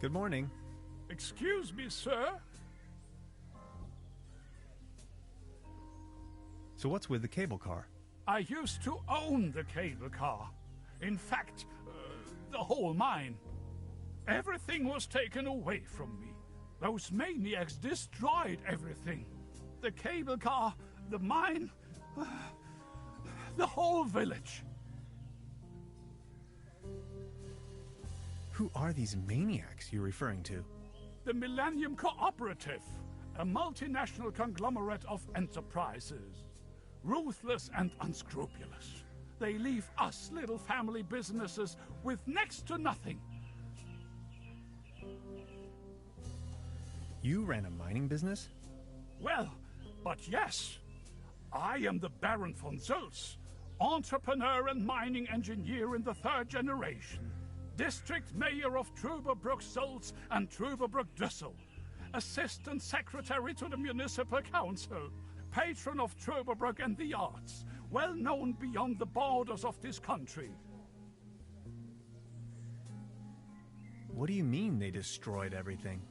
Good morning. Excuse me, sir. So what's with the cable car? I used to own the cable car. In fact, the whole mine. Everything was taken away from me. Those maniacs destroyed everything. The cable car, the mine, the whole village. Who are these maniacs you're referring to? The Millennium Cooperative, a multinational conglomerate of enterprises. Ruthless and unscrupulous. They leave us little family businesses with next to nothing. You ran a mining business? Well, but yes. I am the Baron von Zölz, entrepreneur and mining engineer in the third generation. District Mayor of Trüberbrook Zölz and Trüberbrook Düssel. Assistant Secretary to the Municipal Council. Patron of Trüberbrook and the arts. Well known beyond the borders of this country. What do you mean they destroyed everything?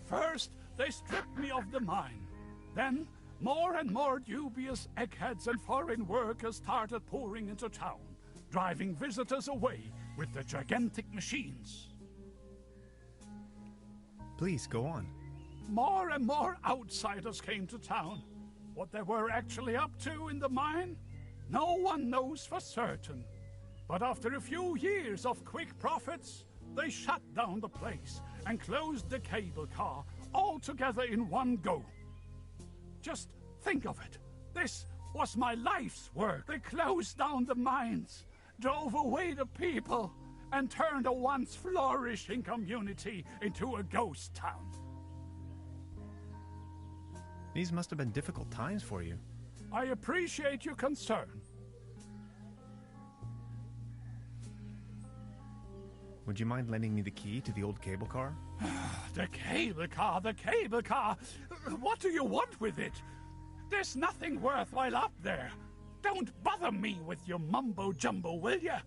First, they stripped me of the mine. Then, more and more dubious eggheads and foreign workers started pouring into town, driving visitors away with their gigantic machines. Please, go on. More and more outsiders came to town. What they were actually up to in the mine, no one knows for certain. But after a few years of quick profits, they shut down the place and closed the cable car altogether in one go. Just think of it. This was my life's work. They closed down the mines, drove away the people, and turned a once flourishing community into a ghost town. These must have been difficult times for you. I appreciate your concern. Would you mind lending me the key to the old cable car? The cable car, the cable car! What do you want with it? There's nothing worthwhile up there. Don't bother me with your mumbo-jumbo, will ya?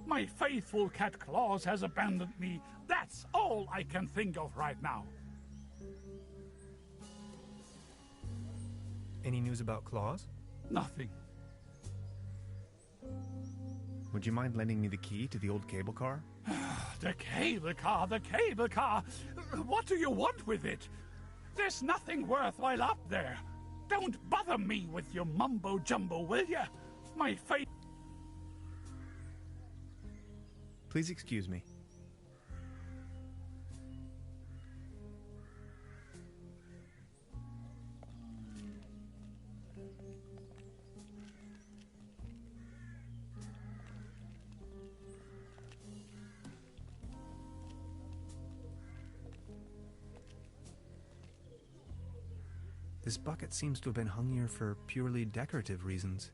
My faithful cat Claus has abandoned me. That's all I can think of right now. Any news about Claus? Nothing. Would you mind lending me the key to the old cable car? The cable car, the cable car! What do you want with it? There's nothing worthwhile up there. Don't bother me with your mumbo-jumbo, will ya? My faith... Please excuse me. This bucket seems to have been hung here for purely decorative reasons.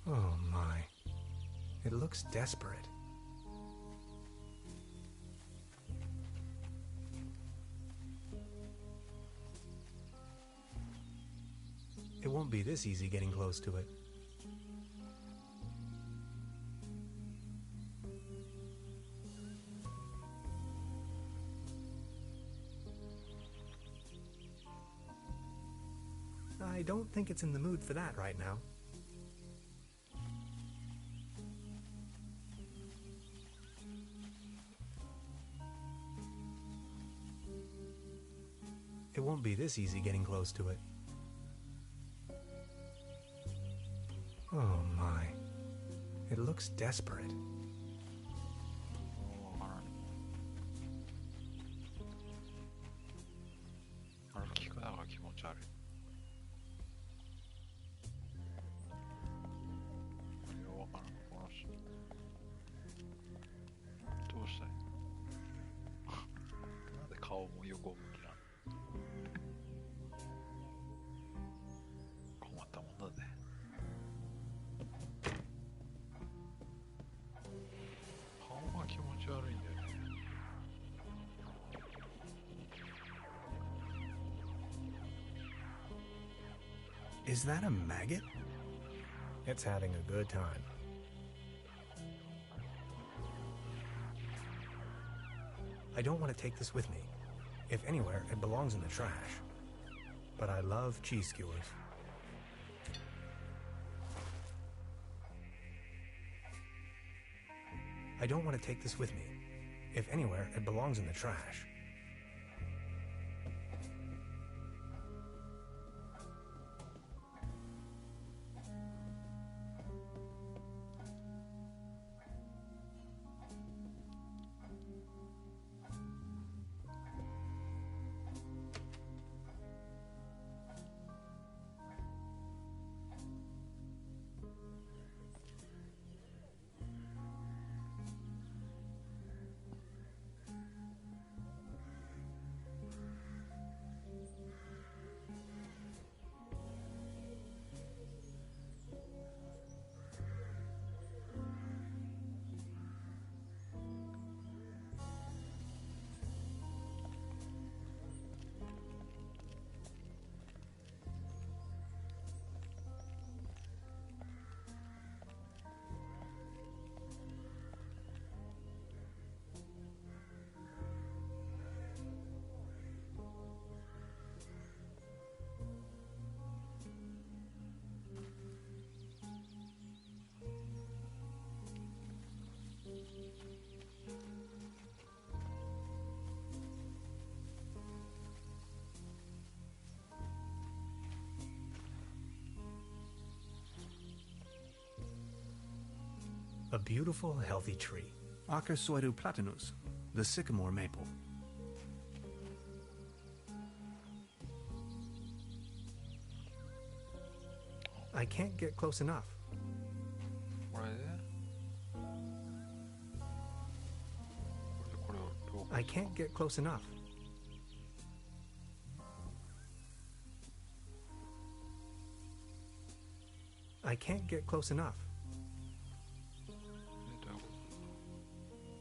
Oh my. It looks desperate. It won't be this easy getting close to it. I don't think it's in the mood for that right now. It won't be this easy getting close to it. Oh my. It looks desperate. Is that a maggot? It's having a good time. I don't want to take this with me. If anywhere, it belongs in the trash. But I love cheese skewers. I don't want to take this with me. If anywhere, it belongs in the trash. A beautiful, healthy tree. Acersoidu platanus, the sycamore maple. I can't get close enough. I can't get close enough. I can't get close enough.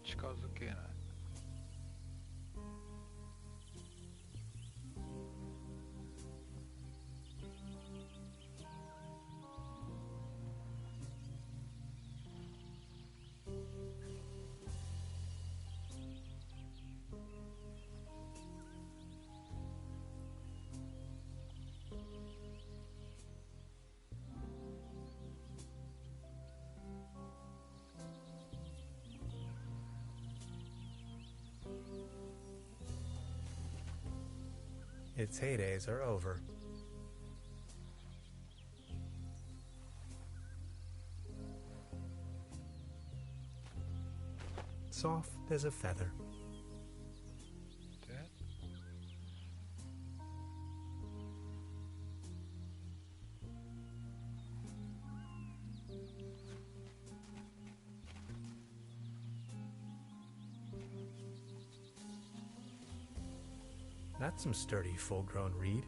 近づけない。Its heydays are over. Soft as a feather. That's some sturdy, full-grown reed.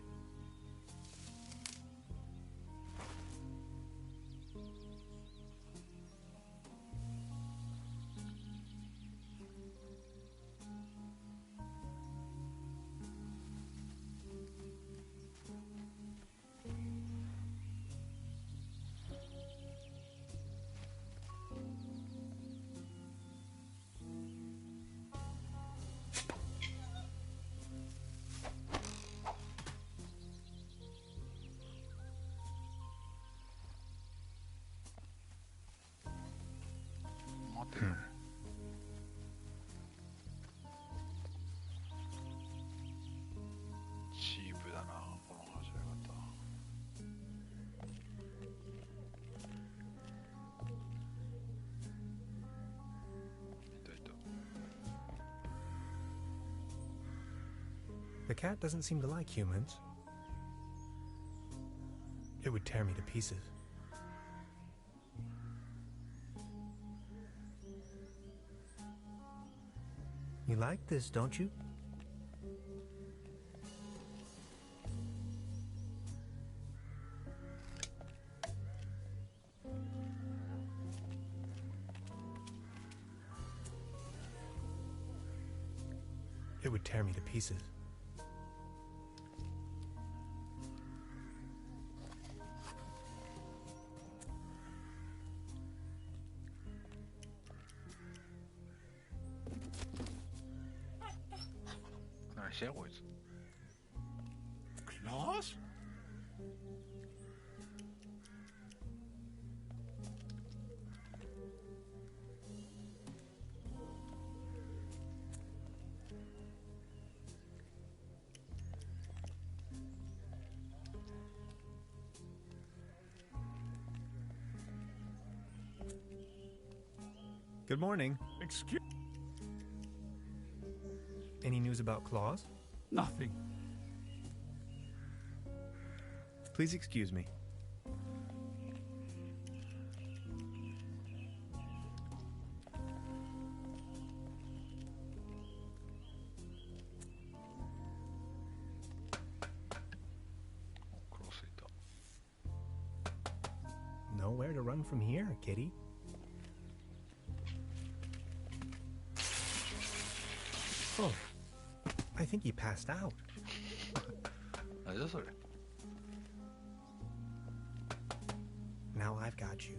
Hmm. チープだな、この始め方。いたいた。The cat doesn't seem to like humans. It would tear me to pieces. You like this, don't you? It would tear me to pieces. Claws? Good morning. Excuse... Any news about claws? Nothing. Please excuse me. Nowhere to run from here, kitty. Oh, I think he passed out. Now I've got you.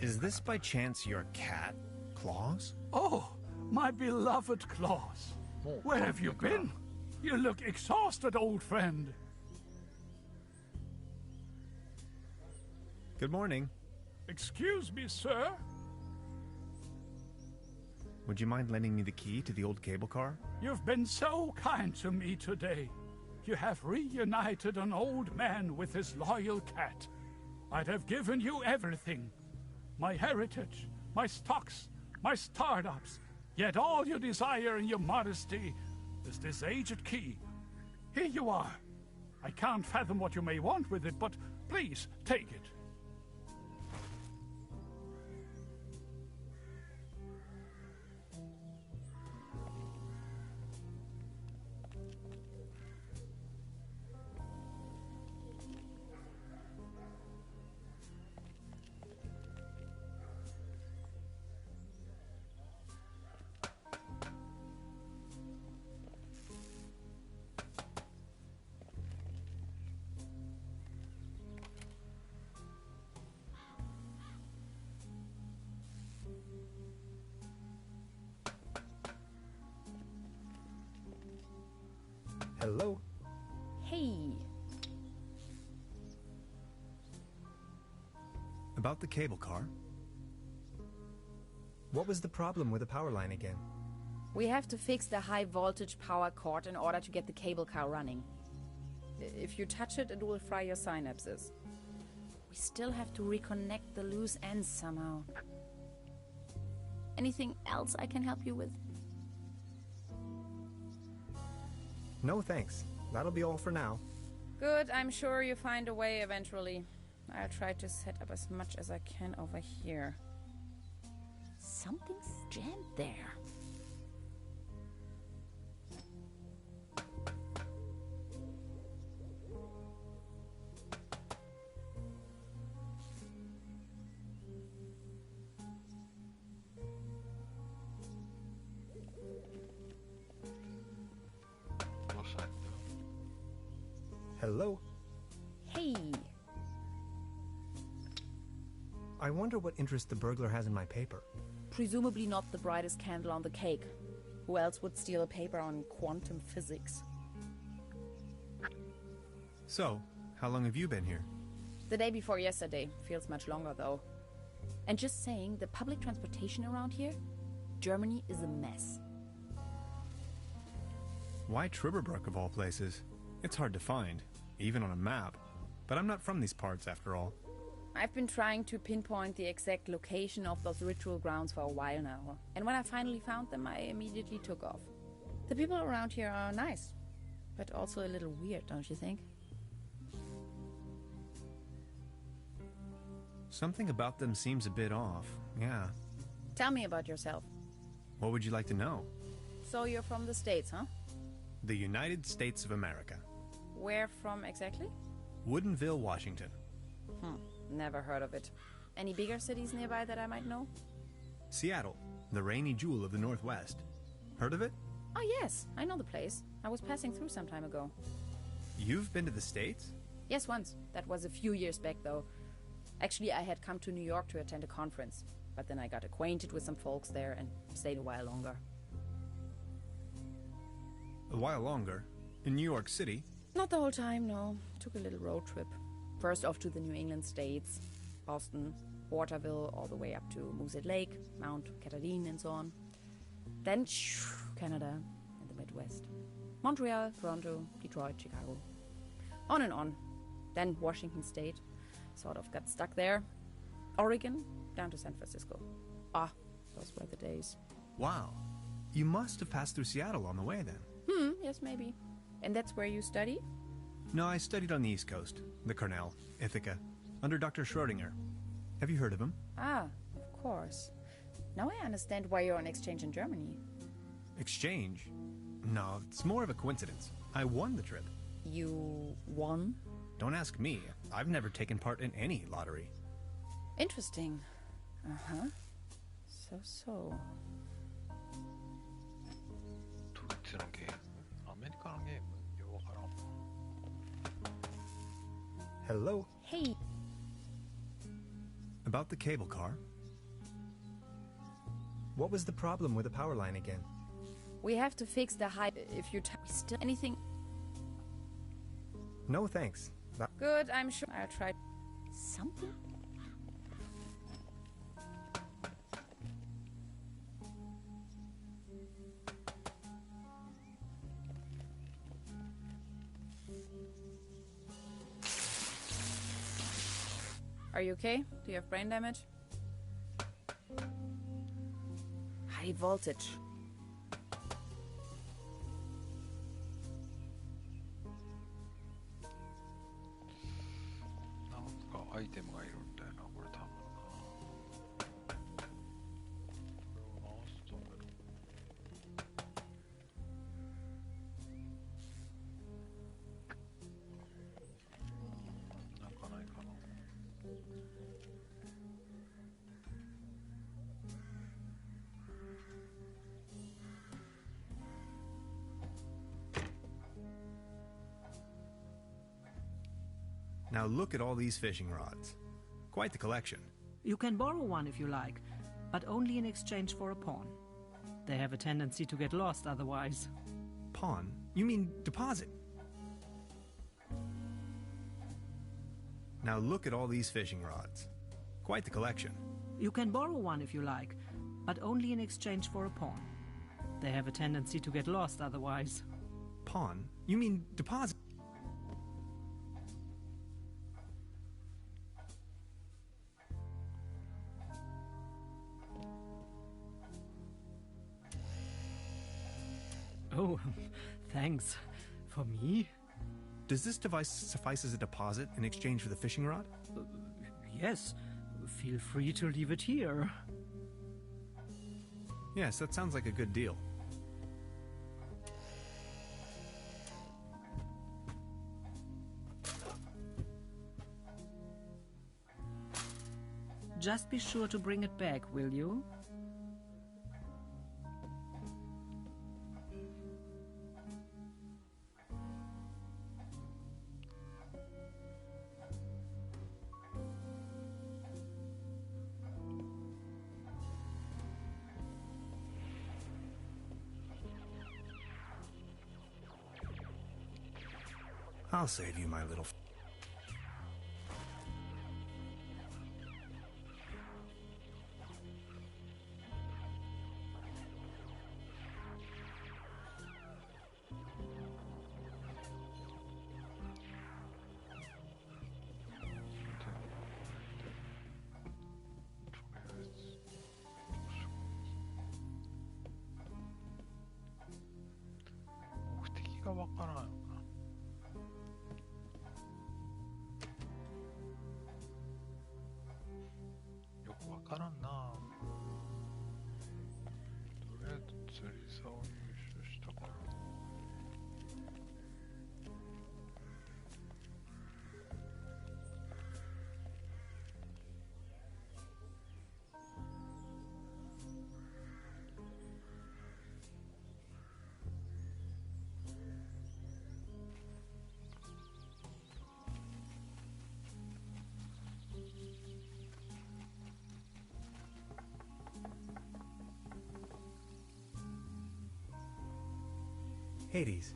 Is this by chance your cat, Claus? Oh, my beloved Claus. Where have you been? You look exhausted, old friend. Good morning. Excuse me, sir. Would you mind lending me the key to the old cable car? You've been so kind to me today. You have reunited an old man with his loyal cat. I'd have given you everything. My heritage, my stocks, my startups. Yet all you desire in your modesty is this aged key. Here you are. I can't fathom what you may want with it, but please take it. Hello? Hey. About the cable car? What was the problem with the power line again? We have to fix the high voltage power cord in order to get the cable car running. If you touch it, it will fry your synapses. We still have to reconnect the loose ends somehow. Anything else I can help you with? No thanks. That'll be all for now. Good, I'm sure you find a way eventually. I'll try to set up as much as I can over here. Something's jammed there. Hello? Hey. I wonder what interest the burglar has in my paper. Presumably not the brightest candle on the cake. Who else would steal a paper on quantum physics? So, how long have you been here? The day before yesterday. Feels much longer though. And just saying, the public transportation around here? Germany is a mess. Why Trüberbrook of all places? It's hard to find, even on a map. But I'm not from these parts after all. I've been trying to pinpoint the exact location of those ritual grounds for a while now. And when I finally found them, I immediately took off. The people around here are nice. But also a little weird, don't you think? Something about them seems a bit off, yeah. Tell me about yourself. What would you like to know? So you're from the States, huh? The United States of America. Where from exactly? Woodinville, Washington. Never heard of it. Any bigger cities nearby that I might know? Seattle, the rainy jewel of the Northwest. Heard of it? Oh yes, I know the place. I was passing through some time ago. You've been to the States? Yes, once. That was a few years back though. Actually, I had come to New York to attend a conference. But then I got acquainted with some folks there and stayed a while longer. A while longer? In New York City? Not the whole time, no. Took a little road trip. First off to the New England states, Boston, Waterville, all the way up to Moosehead Lake, Mount Catherine and so on. Then Canada and the Midwest. Montreal, Toronto, Detroit, Chicago. On and on. Then Washington State. Sort of got stuck there. Oregon, down to San Francisco. Ah, those were the days. Wow. You must have passed through Seattle on the way then. Yes, maybe. And that's where you study? No, I studied on the East Coast. The Cornell, Ithaca, under Dr. Schrodinger. Have you heard of him? Ah, of course. Now I understand why you're on exchange in Germany. Exchange? No, it's more of a coincidence. I won the trip. You won? Don't ask me. I've never taken part in any lottery. Interesting. Uh-huh. So. ドイツのゲーム、アメリカのゲーム、ようわからん。Hello? Hey. About the cable car? What was the problem with the power line again? We have to fix the high... if you still anything. No thanks. Good, I'm sure I'll try something. Are you okay? Do you have brain damage? High voltage. Now look at all these fishing rods. Quite the collection. You can borrow one if you like, but only in exchange for a pawn. They have a tendency to get lost otherwise. Pawn? You mean deposit? Now look at all these fishing rods. Quite the collection. You can borrow one if you like, but only in exchange for a pawn. They have a tendency to get lost otherwise. Pawn? You mean deposit? Oh, thanks. For me? Does this device suffice as a deposit in exchange for the fishing rod? Yes. Feel free to leave it here. Yes, that sounds like a good deal. Just be sure to bring it back, will you? I'll save you, my little... Hades.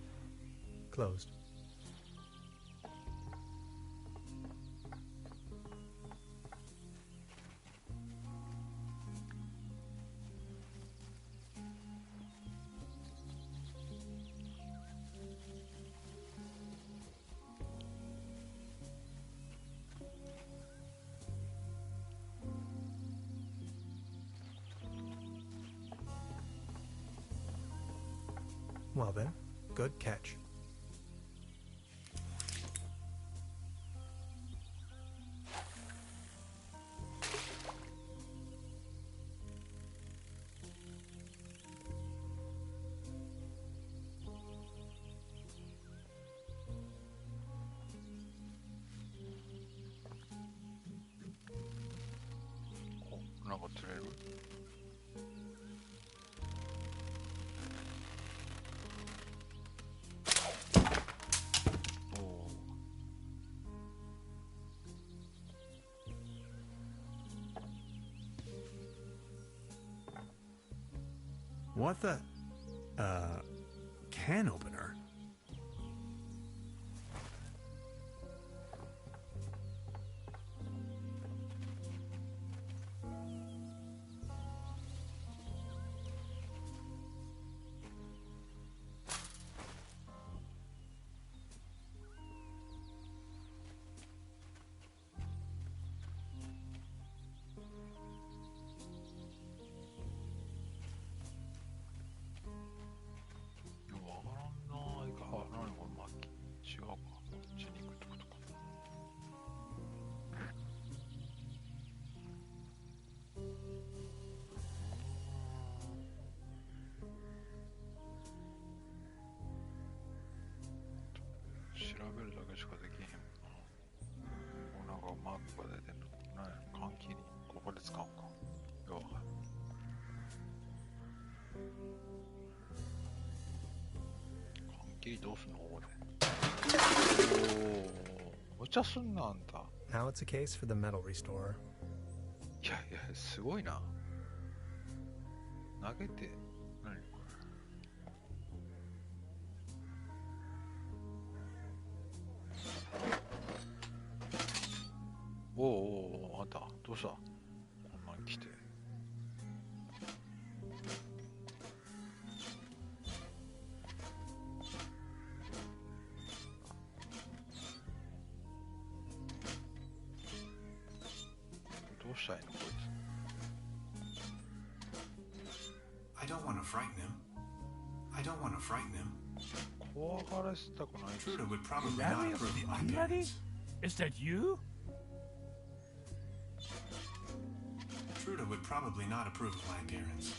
Closed. Well then, good catch. What the? can opener. Now it's a case for the metal restorer. いやいや、すごいな。投げて、何これ。おお、あんた、どうした？こんなん来て。I don't want to frighten him. I don't want to frighten him. Truda would probably not approve of my appearance. Is that you? Truda would probably not approve of my appearance.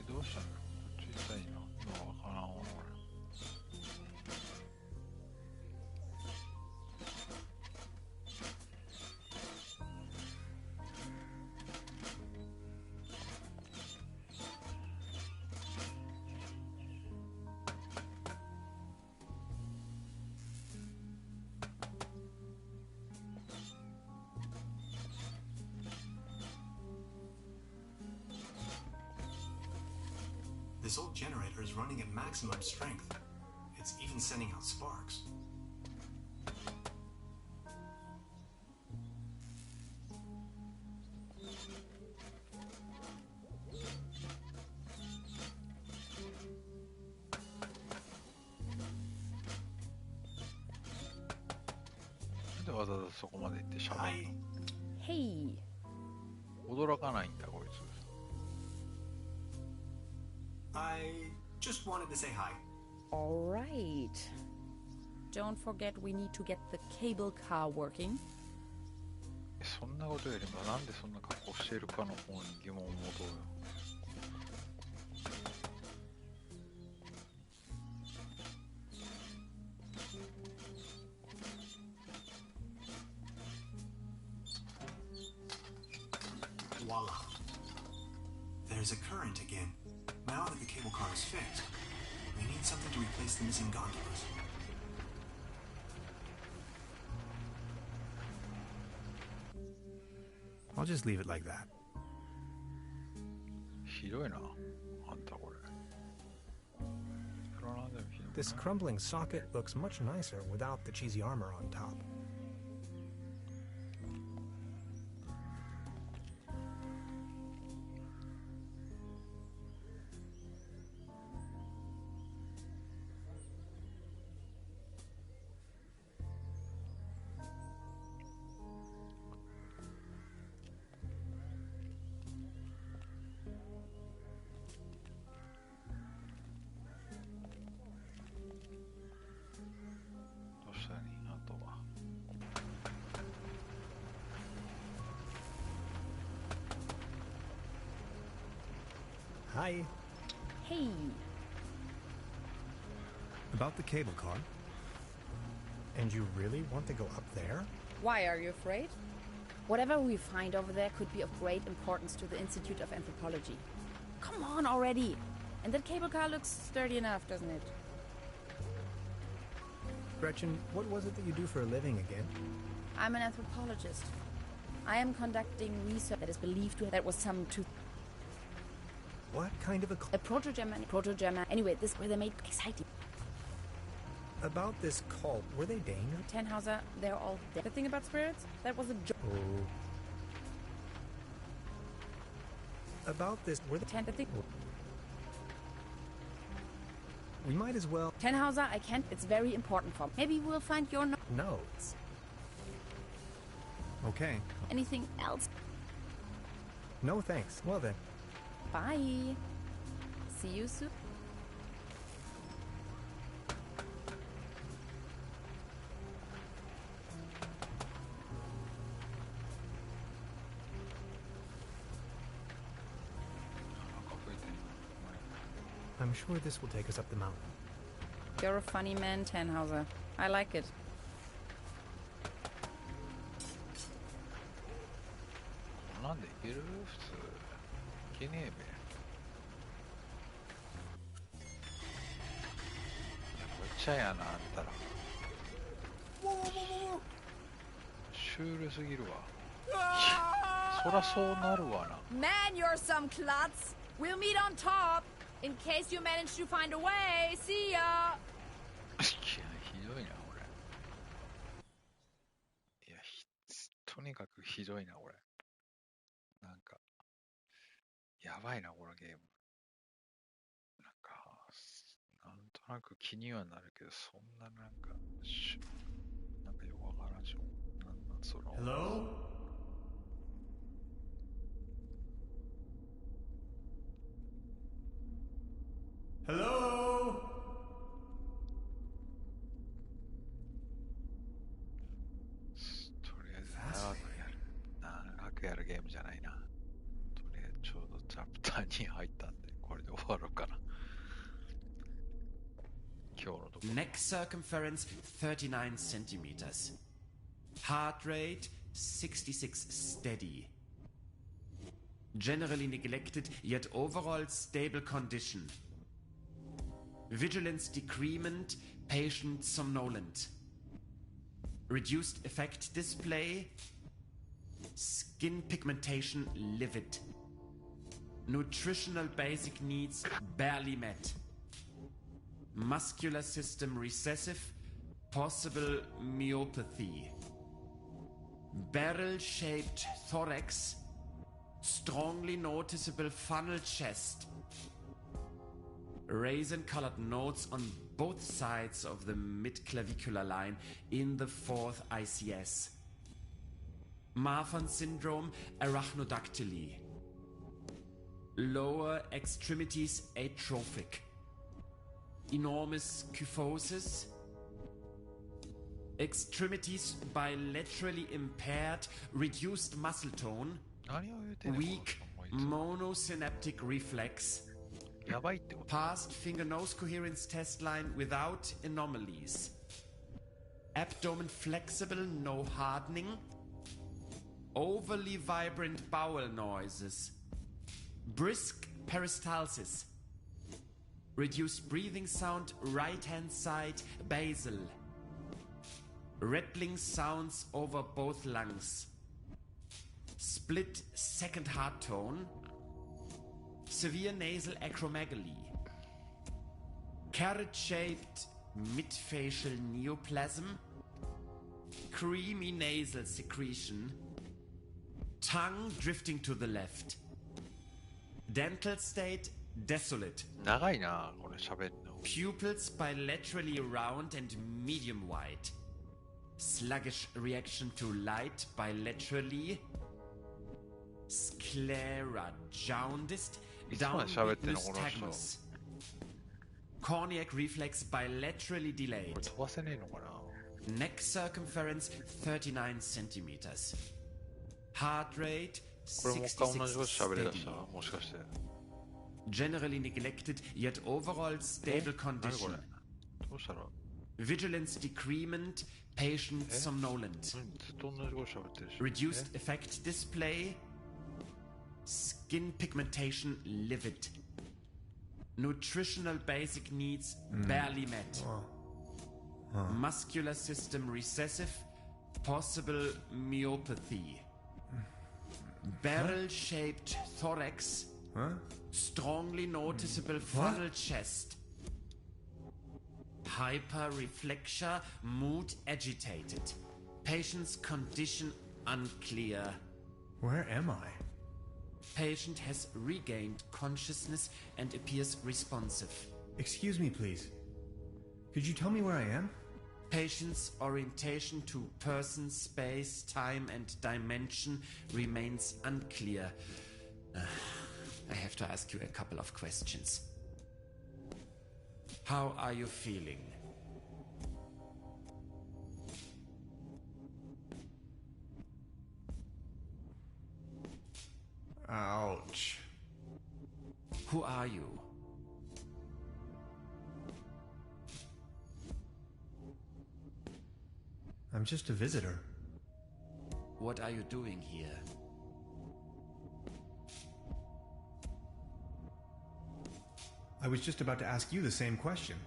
どうしたの？小さいの。わからんわ。This old generator is running at maximum strength. It's even sending out sparks. Hey. 驚かないんだこいつ。I just wanted to say hi. All right. Don't forget we need to get the cable car working. そんなことよりもなんでそんな格好しているかの方に疑問を持とうよ。Voila. There's a current again. Now that the cable car is fixed, we need something to replace the missing gondolas. I'll just leave it like that. ひどいな、あんたこれ。This crumbling socket looks much nicer without the cheesy armor on top. Hi. Hey. About the cable car? And you really want to go up there? Why, are you afraid? Whatever we find over there could be of great importance to the Institute of Anthropology. Come on already! And that cable car looks sturdy enough, doesn't it? Gretchen, what was it that you do for a living again? I'm an anthropologist. I am conducting research that is believed to have... That was some What kind of a... A proto-German. Anyway, this where they made exciting. About this cult, were they dangerous? Tannhauser, they're all dead. The thing about spirits, that was a joke. Oh. About this, were they... The thing. We might as well... Tannhauser, I can't. It's very important for me. Maybe we'll find your notes. Okay. Anything else? No thanks. Well then. Bye. See you soon. I'm sure this will take us up the mountain. You're a funny man, Tannhauser. I like it. Man, you're some klutz. We'll meet on top. In case you manage to find a way. See ya. ひどいな、これ。いや、とにかくひどいな、これ。なんか、やばいな、このゲーム。なんか、なんとなく気にはなるけど、そんななんかよくわからんしょ。なんその。Hello? Hello? とりあえず長くやるゲームじゃないな。とりあえずちょうどチャプターに入ったんで、これで終わろうかな。今日のところ。Neck circumference 39 centimeters. Heart rate 66 steady. Generally neglected, yet overall stable condition. Vigilance decrement, patient somnolent. Reduced effect display. Skin pigmentation livid. Nutritional basic needs barely met. Muscular system recessive. Possible myopathy. Barrel-shaped thorax. Strongly noticeable funnel chest. Raisin-colored nodes on both sides of the mid-clavicular line in the 4th ICS. Marfan syndrome, arachnodactyly. Lower extremities atrophic. Enormous kyphosis. Extremities bilaterally impaired, reduced muscle tone. Weak monosynaptic reflex. Past finger-nose coherence test line without anomalies. Abdomen flexible, no hardening. Overly vibrant bowel noises. Brisk peristalsis. Reduced breathing sound, right-hand side, basal. Rattling sounds over both lungs. Split second heart tone. Severe nasal acromegaly. Carrot-shaped midfacial neoplasm. Creamy nasal secretion. Tongue drifting to the left. Dental state desolate. 長いな、これ喋るの。Pupils bilaterally round and medium wide. Sluggish reaction to light bilaterally. Sclera jaundiced. Down nystagmus. Corneac reflex bilaterally delayed. Neck circumference 39 centimeters. Heart rate 66 steady. Generally neglected, yet overall stable condition. Vigilance decrement, patient somnolent. Reduced effect display. Skin pigmentation livid. Nutritional basic needs barely met. Muscular system recessive. Possible myopathy. Barrel-shaped thorax. Huh? Strongly noticeable frontal chest. Hyperreflexia, mood agitated. Patient's condition unclear. Where am I? Patient has regained consciousness and appears responsive. Excuse me, please. Could you tell me where I am? Patient's orientation to person, space, time, and dimension remains unclear. I have to ask you a couple of questions. How are you feeling? Ouch. Who are you? I'm just a visitor. What are you doing here? I was just about to ask you the same question.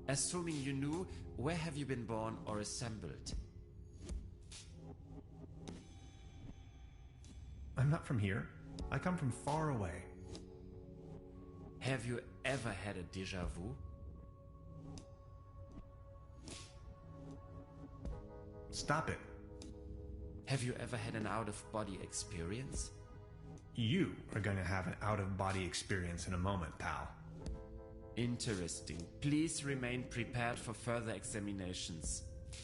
Assuming you knew, where have you been born or assembled? I'm not from here. I come from far away. Have you ever had a déjà vu? Stop it. Have you ever had an out-of-body experience? You are going to have an out-of-body experience in a moment, pal. Interesting. Please remain prepared for further examinations.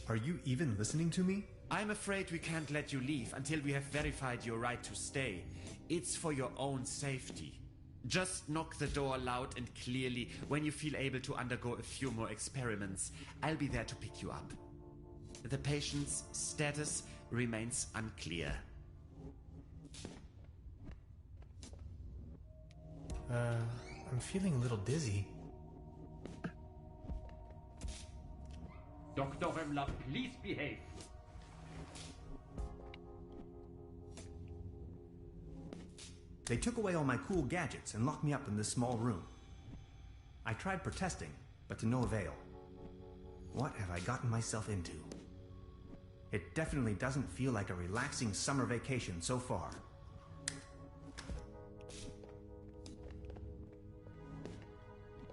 Are you even listening to me? I'm afraid we can't let you leave until we have verified your right to stay. It's for your own safety. Just knock the door loud and clearly when you feel able to undergo a few more experiments. I'll be there to pick you up. The patient's status remains unclear. I'm feeling a little dizzy. Dr. Remla, please behave. They took away all my cool gadgets and locked me up in this small room. I tried protesting, but to no avail. What have I gotten myself into? It definitely doesn't feel like a relaxing summer vacation so far.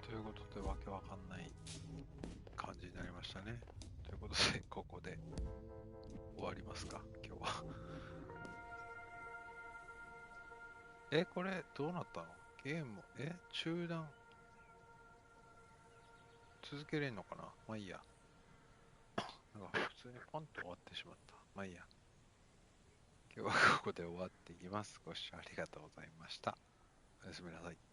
ということで、わけわかんない感じになりましたね。ということで、ここで終わりますか、今日は。これ、どうなったの？ゲーム、中断続けれんのかな？まあいいや。なんか普通にポンと終わってしまった。まあいいや。今日はここで終わっていきます。ご視聴ありがとうございました。おやすみなさい。